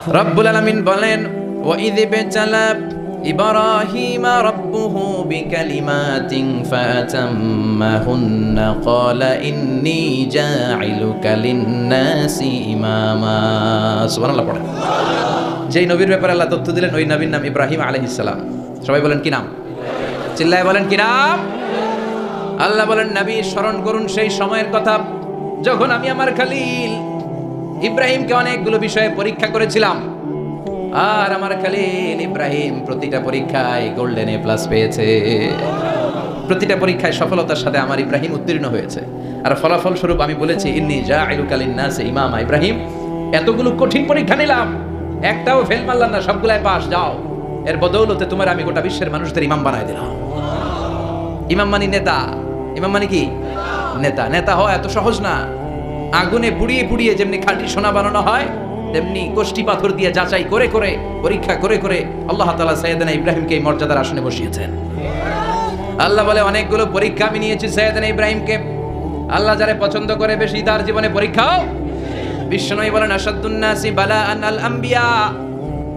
রব্বুল আলামিন বলেন ওয়াইয ইবতালা ইব্রাহিমা রাব্বুহু বিকালিমাতিন ফাতাম্মাহুন্না ক্বালা ইন্নী জাইলুকা লিন-নাসি ইমামা। সুবহানাল্লাহ পড়েন। যেই নবীর ব্যাপারে আল্লাহ তথ্য দিলেন ওই নবীর নাম ইব্রাহিম আলাইহিস সালাম। সবাই বলেন কি নাম? চিল্লায় বলেন কি নাম? আল্লাহ বলেন নবী স্মরণ করুন সেই সময়ের কথা যখন আমি আমার খলিল ইব্রাহিমকে অনেকগুলো বিষয়ে পরীক্ষা করেছিলাম, আর আমার খলিল ইব্রাহিম প্রতিটা পরীক্ষায় গোল্ডেন এ প্লাস পেয়েছে। প্রতিটা পরীক্ষায় সফলতার সাথে আমার ইব্রাহিম উত্তীর্ণ হয়েছে। আর ফলাফল স্বরূপ আমি বলেছি ইন্নী জাইলুকা লিন-নাসি ইমামা। ইব্রাহিম, এতগুলো কঠিন পরীক্ষা নিলাম, একটাও ফেল মারলাম না, সবগুলাই পাস। যাও, এর বদৌলতে তোমার আমি গোটা বিশ্বের মানুষদের ইমাম বানায় দিলাম। ইমাম মানে নেতা। ইমাম মানে কি? নেতা। নেতা হওয়া এত সহজ না। আগুনে পুড়িয়ে পুড়িয়ে যেমনি খাঁটি সোনা বানানো হয়, তেমনি কষ্টি পাথর দিয়ে যাচাই করে করে পরীক্ষা করে করে আল্লাহ তাআলা সাইয়েদনা ইব্রাহিমকে এই মর্যাদার আসনে বসিয়েছেন। আল্লাহ বলে অনেকগুলো পরীক্ষা আমি নিয়েছি সাইয়েদনা ইব্রাহিমকে। আল্লাহ যারে পছন্দ করে বেশি তার জীবনে পরীক্ষাও। বিশ্বনবী বলেন আশাদ্দুন নাসি বালাআন আল আম্বিয়া।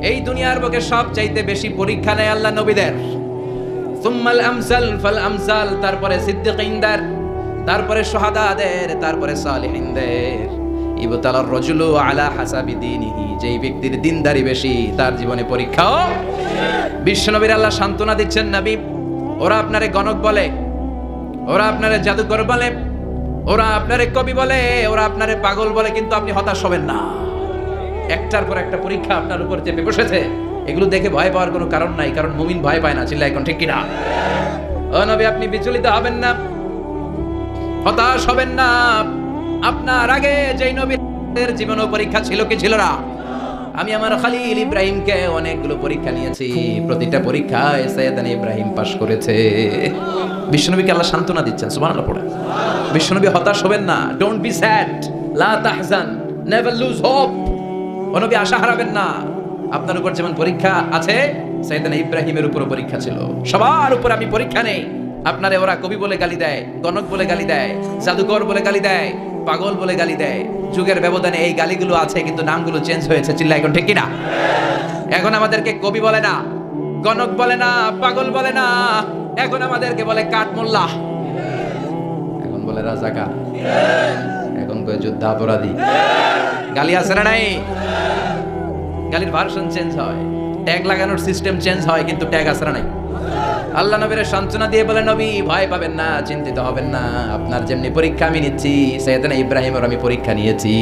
এই দুনিয়ার বুকে সবচাইতে বেশি পরীক্ষা নেয় আল্লাহ নবীদের। সুম্মাল আমসাল ফাল আমসাল, তারপরে সিদ্দিকিনদের, তারপরে শুহাদাদের, তারপরে সালিহিনদের। ইবতালার রাজুলু আলা হাসাবি দীনিহি। যেই ব্যক্তির দিনদারি বেশি তার জীবনে পরীক্ষাও। বিশ্বনবীর আল্লাহ সান্ত্বনা দিচ্ছেন, নবী ওরা আপনারে গণক বলে, ওরা আপনারে জাদুকর বলে, ওরা আপনারে কবি বলে, ওরা আপনারে পাগল বলে, কিন্তু আপনি হতাশ হবেন না। একটার পর একটা পরীক্ষা আপনার উপর চেপে বসেছে, এগুলো দেখে ভয় পাওয়ার কোনো কারণ নাই, কারণ মুমিন ভয় পায় না। চিল্লায় এখন ঠিক কিনা? ও নবী, আপনি বিচলিত হবেন না, হতাশ হবেন না। আপনার আগে যেই নবীর জীবনও পরীক্ষা ছিল কি ছিল না? আমি আমার খলিল ইব্রাহিমকে অনেকগুলো পরীক্ষা নিয়েছি, প্রতিটা পরীক্ষায় সাইয়েদনা ইব্রাহিম পাস করেছে। বিশ্বনবীকে আল্লাহ সান্ত্বনা দিচ্ছেন। সুবহানাল্লাহ পড়ে। বিশ্বনবী হতাশ হবেন না। ডোন্ট বি স্যাড, লা তাহজান, নেভার লুজ হোপ। ও নবী আশা হারাবেন না। আপনার উপর যেমন পরীক্ষা আছে, সাইয়েদনা ইব্রাহিমের উপর পরীক্ষা ছিল। সবার উপর আমি পরীক্ষা নেই। আপনারে ওরা কবি বলে গালি দেয়, গণক বলে গালি দেয়, জাদুকর বলে গালি দেয়, পাগল বলে গালি দেয়। যুগের ব্যবধানে এই গালিগুলো আছে, কিন্তু নামগুলো চেঞ্জ হয়েছে। চিল্লা এখন ঠিক কিনা? এখন আমাদেরকে কবি বলে না, গণক বলে না, পাগল বলে না, এখন আমাদেরকে বলে কাঠমোল্লা, এখন বলে রাজাকার, এখন কয় যুদ্ধাপরাধী। গালি আছে না নাই? গালির ভার্সন চেঞ্জ হয়, ট্যাগ লাগানোর সিস্টেম চেঞ্জ হয়, কিন্তু ট্যাগ আছে না নাই? আল্লাহ নবীর সান্ত্বনা দিয়ে বলে, নবী ভয় পাবেন না, চিন্তিত হবেন না। আপনার যেমনি পরীক্ষা আমি নিচ্ছি, সাইয়েদনা ইব্রাহিমের আমি পরীক্ষা নিয়েছি।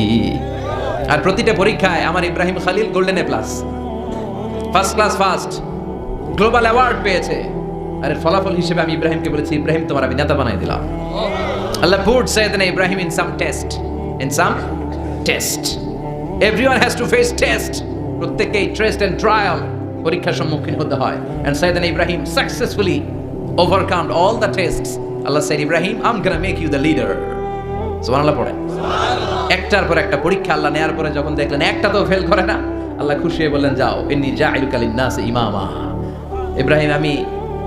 আর প্রতিটা পরীক্ষায় আমার Ibrahim Khalil golden A plus, first class first, global award পেয়েছে। আর এর ফলাফল হিসেবে আমি ইব্রাহিমকে বলেছি, ইব্রাহিম তোমার আমি নেতা বানাই দিলাম। আল্লাহ পুট সাইয়েদনা ইব্রাহিম in some test, in some test. Everyone has to face test. প্রত্যেককেই টেস্ট এন্ড ট্রায়াল, পরীক্ষার সম্মুখীন হতে হয়। And Sayyidina Ibrahim successfully overcome all the tests. Allah said, Ibrahim, I'm gonna make you the leader. সুবহানাল্লাহ পড়েন। একটার পর একটা পরীক্ষা আল্লাহ নেয়ার পরে যখন দেখলেন একটা তো ফেল করে না, আল্লাহ খুশি হয়ে বললেন, যাও, ইন্নী জাইলুকা লিন-নাসি ইমামা। ইব্রাহিম, আমি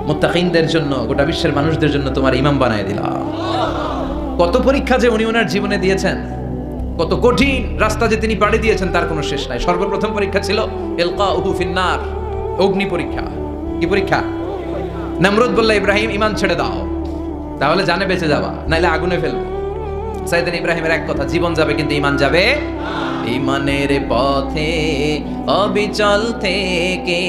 মুত্তাকিনদের জন্য, গোটা বিশ্বের মানুষদের জন্য তোমার ইমাম বানায় দিলাম। কত পরীক্ষা যে উনি ওনার জীবনে দিয়েছেন, কত কঠিন রাস্তা যে তিনি পাড়ি দিয়েছেন তার কোনো শেষ নাই। সর্বপ্রথম পরীক্ষা ছিল ইলকাউহু ফিন-নার, অগ্নি পরীক্ষা। কি পরীক্ষা? নমরুদ বলল, ইব্রাহিম ঈমান ছেড়ে দাও, তাহলে জানে বেঁচে যাবা, নাইলে আগুনে ফেলবো। সাইয়েদনা ইব্রাহিমের এক কথা, জীবন যাবে কিন্তু ঈমান যাবে। ঈমানের পথে অবিচল থেকে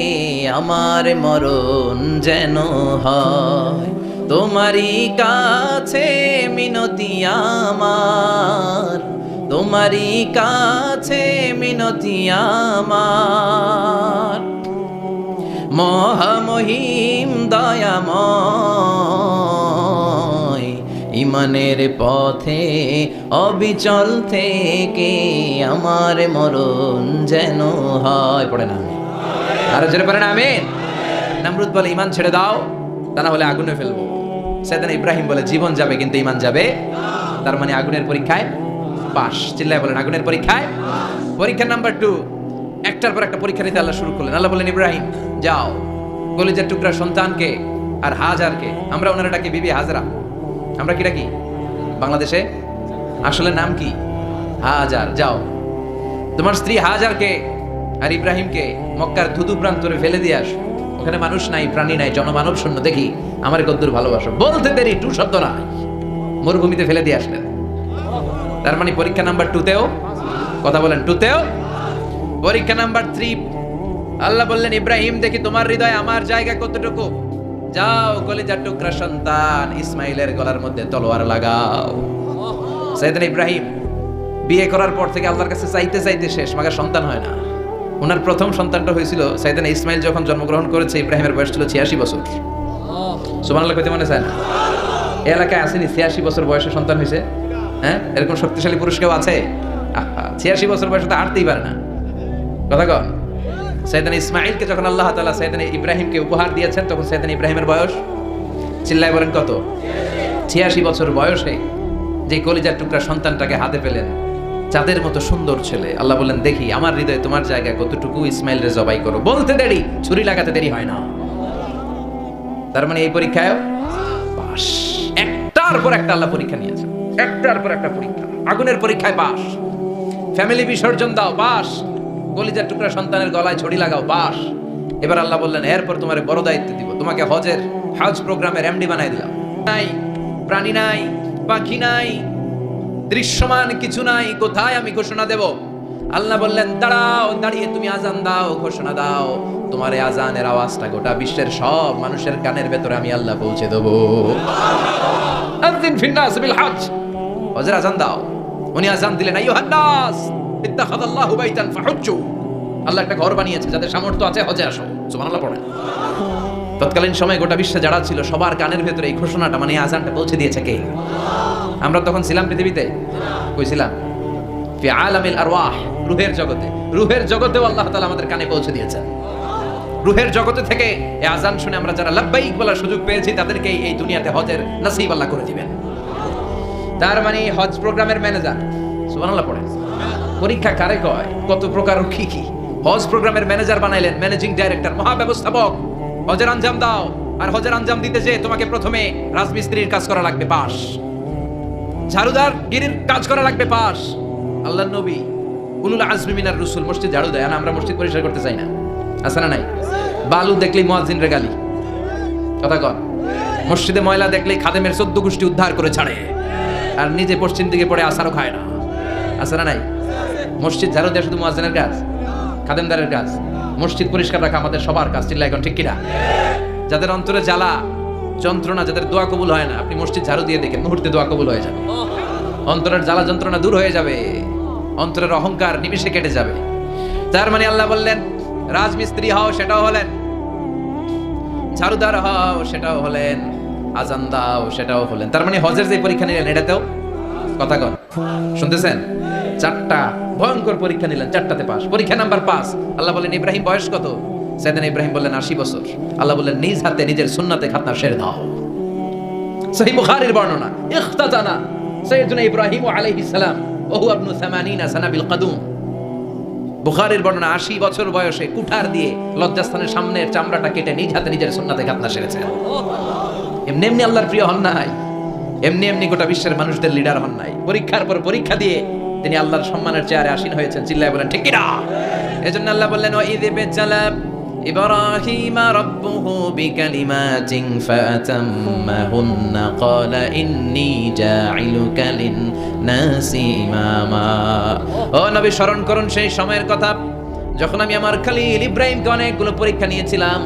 আমার মরণ যেন হয়, তোমারই কাছে মিনতি আমার, তোমারই কাছে মিনতি আমার। মহামহিম দয়াময়, ঈমানের পথে অবিচল থেকে আমার মরণ যেন হয়। পড়ে না? আরো জোরে পড়ে না? আমিন। নমরুদ বলে, ঈমান ছেড়ে দাও, তা না হলে আগুনে ফেলবো। সাইয়েদনা ইব্রাহিম বলে, জীবন যাবে কিন্তু ঈমান যাবে। তার মানে আগুনের পরীক্ষায় পাস। চিল্লায় বলেন, আগুনের পরীক্ষায়। পরীক্ষা নাম্বার 2, একটার পর একটা পরীক্ষা নিতে আল্লাহ শুরু করলেন। আল্লাহ বললেন, ইব্রাহিম যাও, কলিজার টুকরা সন্তানকে আর হাজারকে, আমরা ওনারা ডাকি বিবি হাজরা, আমরা কি ডাকি বাংলাদেশে? আসলে নাম কি? হাজার। যাও, তোমার স্ত্রী হাজারকে আর ইব্রাহিমকে মক্কার ধুধু প্রান্তরে ফেলে দিয়ে আসো, ওখানে মানুষ নাই, প্রাণী নাই, জনমানব শূন্য, দেখি আমার কদ্দুর ভালোবাসো। বলতে দেরি, টু শব্দ না, মরুভূমিতে ফেলে দিয়ে আসলেন। তার মানে পরীক্ষা নাম্বার 2তেও, কথা বলেন, 2তেও। পরীক্ষা নাম্বার 3, আল্লাহ বললেন ইব্রাহিম দেখি তোমার হৃদয় আমার জায়গা কতটুকু, যাও কলিজার টুকরা সন্তান ইসমাইলের গলার মধ্যে তলোয়ার লাগাও। সাইয়েদনা ইব্রাহিম বিয়ে করার পর থেকে আল্লাহর কাছে চাইতে চাইতে শেষ, মাগার সন্তান হয় না। ওনার প্রথম সন্তানটা হয়েছিল সাইয়েদনা ইসমাইল যখন জন্মগ্রহণ করেছে, ইব্রাহিমের বয়স ছিল 86 বছর। সুবহানাল্লাহ কইতে মনে চায় না? এই এলাকায় আসেনি 86 বছর বয়সে সন্তান হয়েছে? হ্যাঁ, এরকম শক্তিশালী পুরুষ কেউ আছে? 86 বছর বয়সে তো হাঁটতেই পারে না, কথা কন। সাইয়েদনা ইসমাইলকে যখন আল্লাহ তাআলা সাইয়েদনা ইব্রাহিমকে উপহার দিয়েছেন, তখন সাইয়েদনা ইব্রাহিমের বয়স, চিল্লায় বলেন কত? 86 বছর বয়সে যে কলিজার টুকরা সন্তানটাকে হাতে পেলেন, চাঁদের মতো সুন্দর ছেলে, আল্লাহ বললেন দেখি আমার হৃদয়ে তোমার জায়গায় কতটুকু, ইসমাইলরে জবাই করো। বলতে দেরি, ছুরি লাগাতে দেরি হয় না। তার মানে এই পরীক্ষায় পাস, একটার পর একটা আল্লাহ পরীক্ষা নিয়েছে, একটার পর একটা পরীক্ষা। আগুনের পরীক্ষায় পাস, ফ্যামিলি বিসর্জন দাও, পাস, কলিজার টুকরা সন্তানের গলায় ছড়ি লাগাও, পাস। এবার আল্লাহ বললেন এরপর তোমার বড় দায়িত্ব দিব, তোমাকে হজ প্রোগ্রামের এমডি বানাই দিলাম। নাই প্রাণী নাই, পাখি নাই, দৃশ্যমান কিছু নাই, কোথায় আমি ঘোষণা দেব? আল্লাহ বললেন দাঁড়াও, দাঁড়িয়ে তুমি আজান দাও, ঘোষণা দাও। তোমার এই আজানের আওয়াজটা গোটা বিশ্বের সব মানুষের কানের ভেতরে আমি আল্লাহ পৌঁছে দেবো। আযিন ফিন্নাস বিল হজ, হজের আজান দাও। উনি আজান দিলেন, আইয়ুহান নাস ইত্তাখাযাল্লাহু বাইতান ফাহুজ্জু, আল্লাহ একটা ঘর বানিয়েছে, যাদের সামর্থ্য আছে হজে আসো। সুবহানাল্লাহ পড়েন। তৎকালীন সময় গোটা বিশ্বে যারা ছিল সবার কানের ভেতরে এই ঘোষণাটা, মানে আজানটা পৌঁছে দিয়েছে কে? আমরা তখন ছিলাম পৃথিবীতে, কইছিলাম ফি আলামিল আরওয়াহ, রূহের জগতে। রূহের জগতেও আল্লাহ তাআলা আমাদের কানে পৌঁছে দিয়েছেন। রূহের জগতে থেকে এই আজান শুনে আমরা যারা লাব্বাইক বলার সুযোগ পেয়েছি, তাদেরকে এই দুনিয়াতে হজের নসিব আল্লাহ করে দিবেন। তার মানে হজ প্রোগ্রামের ম্যানেজার, সুবহানাল্লাহ পড়েন। পরীক্ষা কারে কয়, কত প্রকার কি কি। হজ প্রোগ্রামের ম্যানেজার বানাইলেন, ম্যানেজিং ডাইরেক্টর, মহাব্যবস্থাপক। হজের আঞ্জাম দাও, আর হজের আঞ্জাম দিতে যে তোমাকে প্রথমে রাজমিস্ত্রির কাজ করা লাগবে, পাস। ঝাড়ুদার গিরির কাজ করা লাগবে, পাস। আল্লাহর নবী উলুল আজমি মিনার রাসূল মসজিদ ঝাড়ু দেয়, আমরা মসজিদ পরিষ্কার করতে চাই না, আছে না নাই? বালু দেখলেই মুয়াজ্জিনের গালি, কথা কন। মসজিদে ময়লা দেখলেই খাদেমের 14 গোষ্ঠী উদ্ধার করে ছাড়ে, আর নিজে পশ্চিম দিকে পড়ে আসারও খায় না, আছে না নাই? মসজিদ ঝাড়ু দেওয়া শুধু মুয়াজ্জিনের কাজ, খাদেমদারের কাজ। মসজিদ পরিষ্কার রাখা আমাদের সবার কাজ, চিল্লা এখন ঠিক কিনা? যাদের অন্তরে জ্বালা যন্ত্রণা, যাদের দোয়া কবুল হয় না, আপনি মসজিদ ঝাড়ু দিয়ে দেখেন, মুহূর্তে দোয়া কবুল হয়ে যাবে। অন্তরের জ্বালা যন্ত্রণা দূর হয়ে যাবে, অন্তরের অহংকার নিমিষে কেটে যাবে। তার মানে আল্লাহ বললেন রাজমিস্ত্রি হও, সেটাও হলেন। ঝাড়ুদার হও, সেটাও হলেন। আজান দাও, সেটাও হলেন। তার মানে হজের যে পরীক্ষা নিলেন, এটাতেও, কথা কন, শুনতেছেন? 4টা ভয়ঙ্কর পরীক্ষা নিলেন, 4টাতে পাস। পরীক্ষা নাম্বার 5, আল্লাহ বলেন ইব্রাহিম বয়স কত? সাইয়েদনা ইব্রাহিম বললেন 80 বছর। আল্লাহ বললেন নিজ হাতে নিজের সুন্নাতে খাতনা সেরে দাও। সহিহ বুখারীর বর্ণনা, ইখতাতানা সাইয়েদনা ইব্রাহিম আলাইহিস সালাম ওয়া হুয়া ইবনু 80 সানা বিল কদুম। বুখারীর বর্ণনা, 80 বছর বয়সে কুঠার দিয়ে লজ্জাস্থানের সামনের চামড়াটা কেটে নিজ হাতে নিজের সুন্নাতে খাতনা সেরেছেন। এমনি এমনি আল্লাহর প্রিয় হন নাই, এমনি এমনি গোটা বিশ্বের মানুষদের লিডার হন নাই। পরীক্ষার পর পরীক্ষা দিয়ে তিনি আল্লাহর সম্মানের চেয়ারে আসীন হয়েছেন, চিল্লায় বলেন ঠিক কিনা? এজন্য আল্লাহ বললেন ওয়া ইয বিতালা ইব্রাহিম রাব্বুহু বিকালিমাতিন ফাতাম্মাহুন্না ক্বালা ইন্নী জাঈলুকা লিন-নাসি ইমামা। ও নবী, স্মরণ করুন সেই সময়ের কথা যখন আমি আমার খলিল ইব্রাহিমকে অনেকগুলো পরীক্ষা নিয়েছিলাম,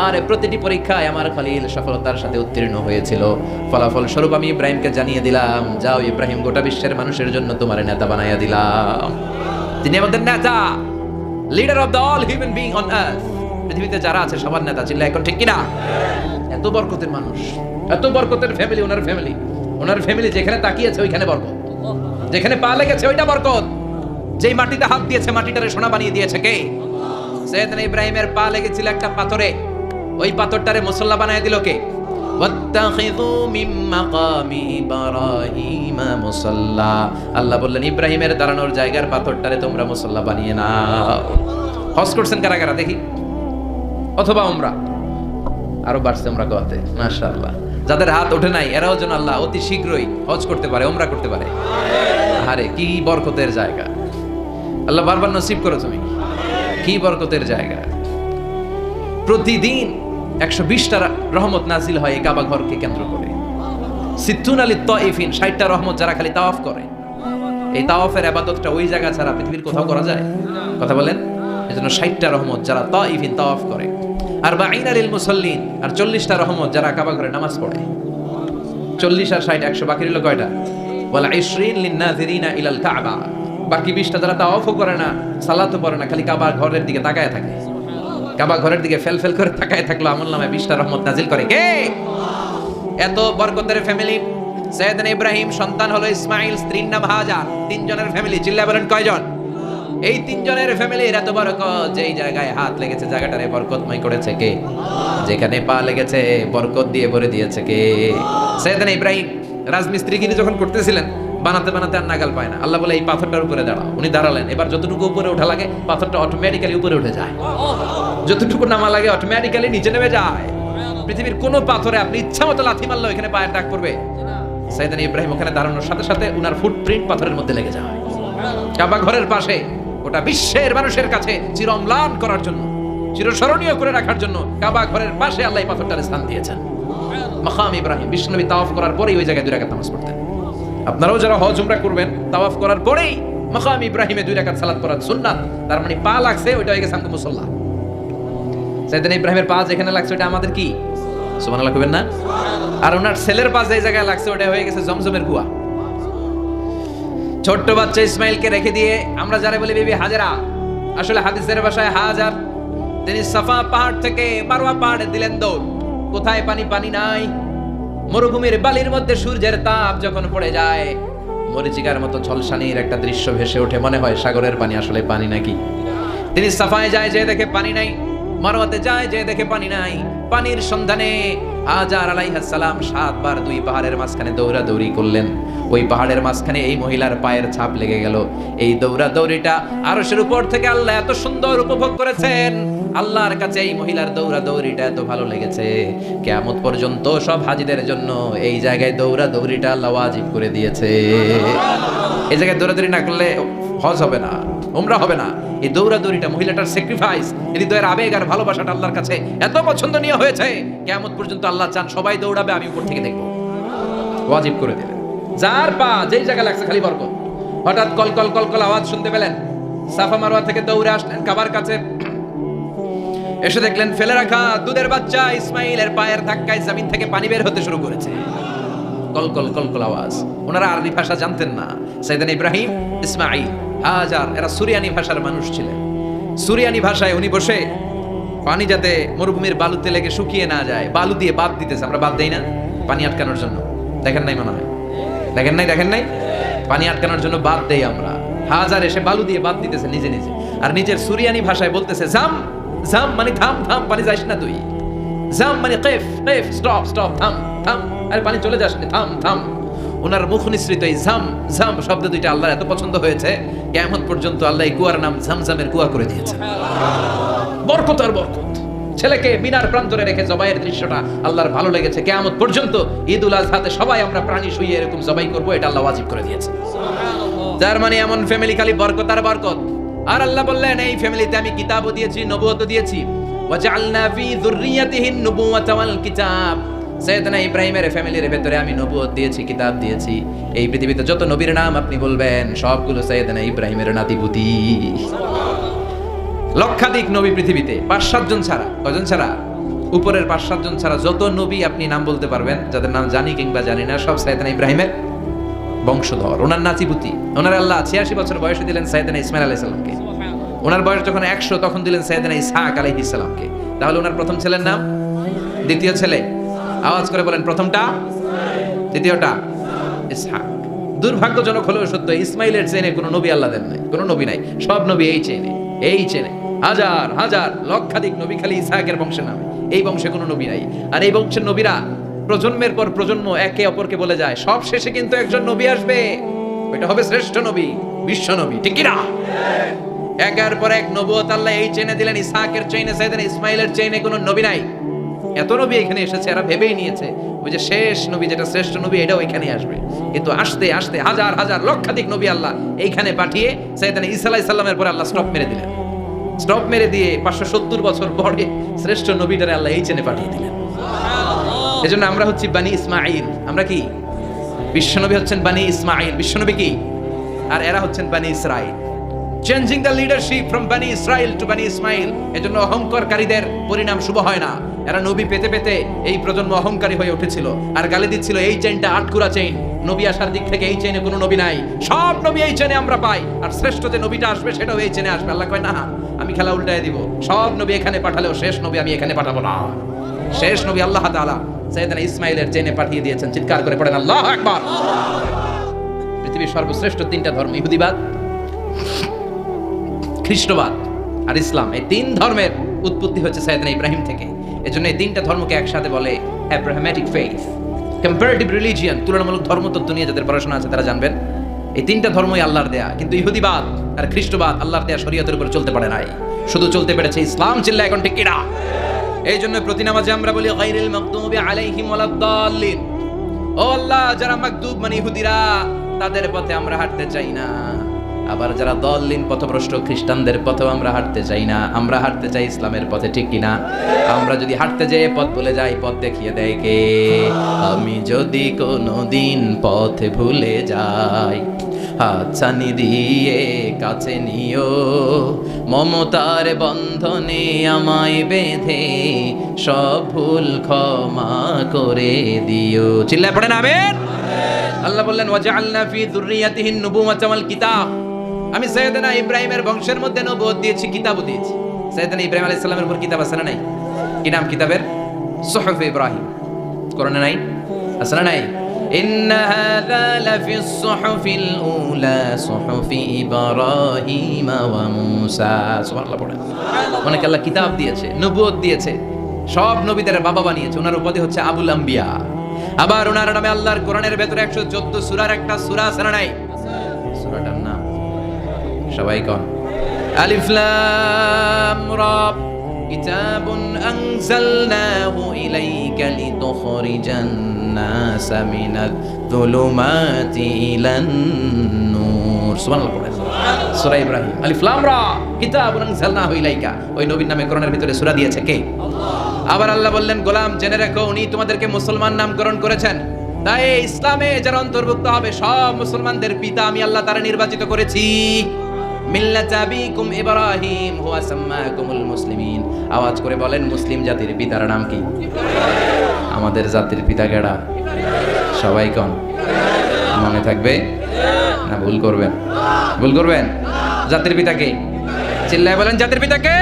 আর প্রতিটি পরীক্ষায় আমার খলিল সফলতার সাথে উত্তীর্ণ হয়েছিল। ফলাফল স্বরূপ আমি ইব্রাহিমকে জানিয়ে দিলাম, যাও ইব্রাহিম, গোটা বিশ্বের মানুষের জন্য তোমার নেতা বানাইয়া দিলাম। তিনি আমাদের নেতা, leader of the all human being on earth. পৃথিবীতে যারা আছে সবার নেতা, চিল্লা এখন ঠিক কিনা? এত বরকতের মানুষ, এত বরকতের ফ্যামিলি, ওনার ফ্যামিলি যেখানে তাকিয়েছে ওইখানে বরকত, যেখানে পা লেগেছে ওইটা বরকত। যেই মাটিতে হাত দিয়েছে মাটিটারে সোনা বানিয়ে দিয়েছে কে? সাইয়েদনা ইব্রাহিমের পা লেগেছিল একটা পাথরে, ওই পাথরটারে মুসল্লা বানায় দিল কে? ওয়াত্তাখিযু মিন মাকামি ইব্রাহিম মুসাল্লা। আল্লাহ বললেন ইব্রাহিমের দাঁড়ানোর জায়গার পাথরটারে তোমরা মুসল্লা বানিয়ে নাও। হজ করছেন কারা কারা দেখি? অথবা উমরা, আরো বাড়ছে উমরা করতে, মাশাআল্লাহ। যাদের হাত ওঠে নাই এরাও যেন আল্লাহ অতি শীঘ্রই হজ করতে পারে, উমরা করতে পারে। আরে কি বরকতের জায়গা, আল্লাহ বারবার নসিব করো তুমি। কি বরকতের জায়গা। প্রতিদিন 120টা রহমত নাজিল হয় এই কাবা ঘরকে কেন্দ্র করে। সিত্তুন আলী তাইফিন, 60টা রহমত যারা খালি তাওয়াফ করে। এই তাওয়াফের ইবাদতটা ওই জায়গা ছাড়া পৃথিবীর কোথাও করা যায়? কথা বলেন। এজন্য 60টা রহমত যারা তাইফিন তাওয়াফ করে, আর বাঈনা লিল মুসাল্লিন, আর 40টা রহমত যারা কাবা ঘরে নামাজ পড়ে। 40 আর 60 100, বাকি রইল কয়টা? ওয়াল 20 লিন নাযিরিনা ইলাল কাবা। বাকি 20টা যারা তাওয়াফও করে না, সালাতও পড়ে না, খালি কাবা ঘরের দিকে তাকায় থাকে। কাবা ঘরের দিকে ফেল ফেল করে তাকায় থাকলো, আমলনামায় 20টা রহমত নাজিল করে কে? এত বরকতের ফ্যামিলি। সাইয়েদনা ইব্রাহিম সন্তান হলো ইসমাইল, স্ত্রীর নাম হাজার। 3 জনের ফ্যামিলি, চিল্লায় বলেন কয়জন? এই 3 জনের ফ্যামিলির এত বরকত, যেই জায়গায় হাত লেগেছে জায়গাটারে বরকতময় করেছে কে? যেখানে পা লেগেছে বরকত দিয়ে ভরে দিয়েছে কে? সাইয়েদনা ইব্রাহিম রাজমিস্ত্রিগিরি যখন করতেছিলেন, বানাতে বানাতে আর নাগাল পায় না। আল্লাহ বলে এই পাথরটার উপরে দাঁড়াও। উনি দাঁড়ালেন। এবার যতটুকু উপরে ওঠা লাগে পাথরটা অটোমেটিক্যালি উপরে উঠে যায়, যতটুকু নামা লাগে অটোমেটিক্যালি নিচে নেমে যায়। পৃথিবীর কোন পাথরে আপনি ইচ্ছা মতো লাথি মারলে এখানে পায়ের দাগ পড়বে? সাইয়েদনা ইব্রাহিম ওখানে দাঁড়ানোর সাথে সাথে উনার ফুটপ্রিন্ট পাথরের মধ্যে লেগে যায়। কাবা ঘরের পাশে গোটা বিশ্বের মানুষের কাছে চিরম্লান করার জন্য, চিরস্মরণীয় করে রাখার জন্য কাবা ঘরের পাশে আল্লাহ এই পাথরটার স্থান দিয়েছেন। মাকাম ইব্রাহিম, বিশ্বনবী তাওয়াফ করার পরেই ওই জায়গায় 2 রাকাত নামাজ পড়তেন। আপনারাও যারা হজ উমরা করবেন, তাওয়াফ করার পরেই মাকাম ইব্রাহিমে 2 রাকাত সালাত পড়া সুন্নাত। তার মানে পা লাগছে, ওইটা হয়ে গেছে আমাদের মুসাল্লা। সাইয়েদনা ইব্রাহিমের পা যেখানে লাগছে ওটা আমাদের কি? সুবহানাল্লাহ কইবেন না? আর ওনার ছেলের পা যে জায়গায় লাগছে ওটা হয়ে গেছে জমজমের কুয়া। ছোট্ট বাচ্চা ইসমাইলকে রেখে দিয়ে আমরা যারা বলি বিবি হাজেরা, আসলে হাদিসের ভাষায় হাজার, তিনি সাফা পাহাড় থেকে মারওয়া পাহাড়ে দিলেন দৌড়। কোথায় পানি? পানি নাই। মরুভূমির বালির মধ্যে সূর্যের তাপ যখন পড়ে যায়, মরিচিকার মতো ঝলসানির একটা দৃশ্য ভেসে ওঠে, মনে হয় সাগরের পানি, আসলে পানি নাকি। তিনি সাফায় যায়, যে দেখে পানি নাই। মারওয়াতে যায়, যে দেখে পানি নাই। পানির সন্ধানে হাজার আলাইহিস সালাম 7 বার 2 পাহাড়ের মাঝখানে দৌড়াদৌড়ি করলেন। ওই পাহাড়ের মাঝখানে এই মহিলার পায়ের ছাপ লেগে গেল। এই দৌড়াদৌড়িটা আরশের উপর থেকে আল্লাহ এত সুন্দর উপভোগ করেছেন। আল্লাহর কাছে এই মহিলার দৌড়াদৌড়িটা এত ভালো লেগেছে, কিয়ামত পর্যন্ত সব হাজীদের জন্য এই জায়গায় দৌড়াদৌড়িটা আল্লাহ ওয়াজিব করে দিয়েছে। এই জায়গায় দৌড়াদৌড়ি না করলে হজ হবে না, উমরা হবে না। এই দৌড়াদৌড়িটা, মহিলাটার স্যাক্রিফাইস, হৃদয়ের আবেগ আর ভালোবাসাটা আল্লাহর কাছে এত পছন্দনীয় হয়েছে, কিয়ামত পর্যন্ত আল্লাহ চান সবাই দৌড়াবে, আমি উপর থেকে দেখব। ওয়াজিব করে দিলেন। যার পা যেই জায়গায় লাগছে খালি বরকত। হঠাৎ কলকল কলকল আওয়াজ শুনতে পেলেন। সাফা মারওয়া থেকে দৌড়ে আসলেন কাবার কাছে। এসে দেখলেন ফেলে রাখা দুধের বাচ্চা ইসমাইলের পায়ের ধাক্কায় জমিন থেকে পানি বের হতে শুরু করেছে। কলকল কলকল আওয়াজ। ওনারা আরবি ভাষা জানতেন না। সাইয়েদনা ইব্রাহিম, ইসমাইল, হাজার এরা সুরিয়ানি ভাষার মানুষ ছিলেন। সুরিয়ানি ভাষায় উনি বসে পানি যাতে মরুভূমির বালুতে লেগে শুকিয়ে না যায়, বালু দিয়ে বাদ দিতেছে। আমরা বাদ দেই না পানি আটকানোর জন্য? দেখেন নাই মনে হয়? দেখেন নাই? পানি আটকানোর জন্য বাদ দেই আমরা। হাজার এসে বালু দিয়ে বাদ দিতেছে নিজে নিজে, আর নিজের সুরিয়ানি ভাষায় বলতেছে জাম জাম, মানে থাম থাম, পানি যাইস না তুই। জাম মানে কেফ কেফ, স্টপ স্টপ, থাম থাম, আরে পানি চলে যাস না, থাম থাম। ওনার মুখ নিঃসৃত এই জাম জাম শব্দ দুইটা আল্লাহর এত পছন্দ হয়েছে, কিয়ামত পর্যন্ত আল্লাহ এই কুয়ার নাম ঝমঝমের কুয়া করে দিয়েছে। বরকত আর বরকত। ছেলেকে মিনার প্রান্তরে রেখে জবাইয়ের দৃশ্যটা আল্লাহর ভালো লেগেছে। কিয়ামত পর্যন্ত ঈদুল আজহাতে সবাই আমরা প্রাণী শুইয়ে এরকম জবাই করব, এটা আল্লাহ ওয়াজিব করে দিয়েছে। যার মানে এমন ফ্যামিলি খালি বরকত আর বরকত। আর আল্লাহ বললেন এই ফ্যামিলিতে আমি কিতাবও দিয়েছি, নবুয়তও দিয়েছি। ওয়াজআলনা ফি যুররিয়াতিহিন নুবুওয়াতা ওয়াল কিতাব। সাইয়েদনা ইব্রাহিমের ফ্যামিলির ভেতরে আমি নবুয়ত দিয়েছি, কিতাব দিয়েছি। এই পৃথিবীতে যত নবীর নাম আপনি বলবেন সবগুলো সাইয়েদনা ইব্রাহিমের নাতিপুতি। লক্ষাধিক নবী পৃথিবীতে, 5-7 জন ছাড়া। কয়জন ছাড়া? উপরের 5-7 জন ছাড়া যত নবী আপনি নাম বলতে পারবেন, যাদের নাম জানি কিংবা জানি না, সব সাইয়েদনা ইব্রাহিমের বংশধর, ওনার নাতিপুতি। ওনার আল্লাহ 86 বছর বয়সে দিলেন সাইয়েদনা ইসমাইল আলাইহিস সালামকে। ওনার বয়স যখন 100 তখন দিলেন সাইয়েদনা ইসহাক আলাইহিস সালামকে। তাহলে ওনার প্রথম ছেলের নাম? দ্বিতীয় ছেলে? আওয়াজ করে বলেন, প্রথমটা? দ্বিতীয়টা? ইসহাক। দুর্ভাগ্যজনক হলেও সত্য, ইসমাইলের চেনে কোনো নবী আল্লাহ দেন নাই, কোনো নবী নাই। সব নবী এই চেনে হাজার হাজার লক্ষাধিক নবী খালি ইসহাকের বংশে নামে। এই বংশে কোনো নবী নাই। আর এই বংশের নবীরা প্রজন্মের পর প্রজন্ম একে অপরকে বলে যায়, সব শেষে কিন্তু একজন নবী আসবে, ওইটা হবে শ্রেষ্ঠ নবী, বিশ্ব নবী। ঠিক কি না? একের পর এক নবুয়ত আল্লাহ এই চেনে দিলেন। ইসহাকের চেইনে, সাইয়েদনা ইসমাইলের চেইনে কোনো নবী নাই। এত নবী এখানে এসেছে, এরা ভেবেই নিয়েছে ওই যে শেষ নবী, যেটা শ্রেষ্ঠ নবী, এটাও এখানে আসবে। কিন্তু আস্তে আস্তে হাজার হাজার লক্ষাধিক নবী আল্লাহ এইখানে পাঠিয়ে সাইয়েদনা ঈসা আলাইহিস সালামের পরে আল্লাহ স্টপ মেরে দিলেন। স্টপ মেরে দিয়ে 570 বছর পরে শ্রেষ্ঠ নবীটারে আল্লাহ এই চেনে পাঠিয়ে দিলেন। এজন্য আমরা হচ্ছি বানি ইসমাইল। আমরা কি? বিশ্বনবী হচ্ছেন বানি ইসমাইল, বিশ্বনবী কি? আর এরা হচ্ছেন বানি Israil. Changing the leadership from বানি ইসরাইল টু বানি ইসমাইল। এজন্য অহংকারীদের পরিণাম শুভ হয় না। এরা নবী পেতে পেতে এই প্রজন্ম অহংকারী হয়ে উঠেছিল আর গালি দিচ্ছিল এই চেইনটা আটকুরা চেইন, নবী আসার দিক থেকে এই চেইনে কোনো নবী নাই, সব নবী এই চেইনে আমরা পাই, আর শ্রেষ্ঠ যে নবীটা আসবে সেটাও এই চেইনে আসবে। আল্লাহ কয় না, আমি খেলা উল্টায় দিব, সব নবী এখানে পাঠালেও শেষ নবী আমি এখানে পাঠাবো না। শেষ নবী আল্লাহ তাআলা সাইয়েদনা ইসমাইলের চেইনে পাঠিয়ে দিয়েছেন। চিৎকার করে পড়েন আল্লাহু আকবার। পৃথিবীর সর্বশ্রেষ্ঠ তিনটা ধর্ম, ইহুদিবাদ, খ্রিস্টবাদ আর ইসলাম, এই তিন ধর্মের উৎপত্তি হচ্ছে সাইয়েদনা ইব্রাহিম থেকে। এজন্য এই তিনটা ধর্মকে একসাথে বলে অ্যাব্রাহামেটিক ফেইথ, কম্পারেটিভ রিলিজিয়ন। তুলনামূলক ধর্মতত্ত্ব নিয়ে যাদের পড়াশোনা আছে তারা জানবেন এই তিনটা ধর্মই আল্লাহর দেয়া, কিন্তু ইহুদিবাদ আর খ্রিস্টবাদ আল্লাহর দেয়া শরীয়তের উপর চলতে পারে নাই, শুধু চলতে পেরেছে ইসলাম। চিল্লা এখন ঠিক কিনা? এই জন্য প্রতি নামাজে আমরা বলি গায়রিল মাগদুবি আলাইহিম ওয়ালাদ-দাল্লিন। ও আল্লাহ, যারা মাগদুব মানে ইহুদিরা, তাদের পথে আমরা হাঁটতে চাই না। আবার যারা দল্লিন পথভ্রষ্ট খ্রিস্টানদের পথেও আমরা হাঁটতে চাই না। আমরা হাঁটতে চাই ইসলামের পথে, ঠিক কিনা? আমরা যদি হাঁটতে যেয়ে পথ ভুলে যাই, পথ দেখিয়ে দেয় কে? আমি যদি কোনোদিন পথ ভুলে যাই, হাতছানি দিয়ে কাছে নিও, মমতার বন্ধনে আমায় বেঁধে সব ভুল ক্ষমা করে দিও। চিল্লায় পড়েন আমিন। আল্লাহ বললেন ওয়াজআলনা ফি যুররিয়াতিহিন নুবুওয়াতা ওয়াল কিতাব। আমি সাইয়েদনা ইব্রাহিমের বংশের মধ্যে নবুয়ত দিয়েছি, কিতাবও দিয়েছি। সাইয়েদনা ইব্রাহিম আলাইহিস সালামের উপর কিতাব আছে না নাই? কি নাম কিতাবের? সুহুফ ইব্রাহিম। কোরআনে নাই? আছে না নাই? ইন্না হাযা লাফিস সুহুফিল উলা সুহুফি ইব্রাহিম ওয়া মূসা। সুবহানাল্লাহ পড়েন। অনেক আল্লাহ কিতাব দিয়েছে, নবুয়ত দিয়েছে, সব নবীদের বাবা বানিয়েছে। ওনার উপাধি হচ্ছে আবুল আম্বিয়া। আবার ওনার নামে আল্লাহর কোরআনের ভেতরে 114 সূরার একটা সূরা আছে না নাই? সূরাটার নাম সবাই কোন? আলিফ লাম রা। কিতাবুন আনজালনাহু ইলাইকা লিতুখরিজান নাসা মিনায-যুলুমাতি ইলান নূর। সুবহানাল্লাহ পড়েন। সূরা ইব্রাহিম আলিফ লাম রা কিতাবুন আনজালনাহু ইলাইকা। ওই নবীর নামে কোরআনের ভিতরে সূরা দিয়েছে কে? আল্লাহ। আবার আল্লাহ বললেন গোলাম জেনে রাখো উনি তোমাদেরকে মুসলমান নামকরণ করেছেন, তাই ইসলামে যারা অন্তর্ভুক্ত হবে সব মুসলমানদের পিতা আমি আল্লাহ তারা নির্বাচিত করেছি। মিল্লাত আবিকুম ইব্রাহিম হুয়া সাম্মাকুমুল মুসলিমিন। আওয়াজ করে বলেন মুসলিম জাতির পিতার নাম কি? আমাদের জাতির পিতা কেডা? সবাই কোন? মনে থাকবে না ভুল করবেন? ভুল করবেন? জাতির পিতা কে? চিল্লায় বলেন জাতির পিতা কে?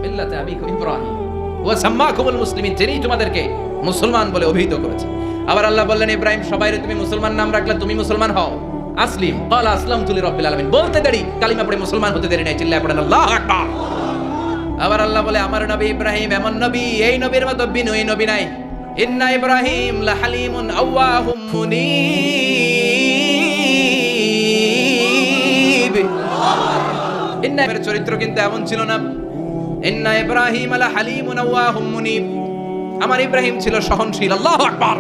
মিল্লাত আবিকুম ইব্রাহিম ওয়া সাম্মাকুমুল মুসলিমিন, যিনি তোমাদেরকে মুসলমান বলে অভিহিত করেছে। আবার আল্লাহ বললেন ইব্রাহিম সবাইরে তুমি মুসলমান নাম রাখলে তুমি মুসলমান হও। আসলিম ক্বালা আসলামতু লিরাব্বিল আলামিন, বলতে দেরি কালিমা পড়ে মুসলমান হতে দেরি নাই। চিল্লায় পড়েন আল্লাহু আকবার। আবার আল্লাহ বলে আমার নবী ইব্রাহিম এমন নবী, এই নবীর মতো বিনয়ী নবী নাই। ইন্না ইব্রাহিম লাহালিমুন আওয়াহুম মুনীব। ইন্নার চরিত্র কিন্তু এমন ছিল না। ইন্না ইব্রাহিম লাহালিমুন আওয়াহুম মুনীব। আমার ইব্রাহিম ছিল সহনশীল। আল্লাহু আকবার।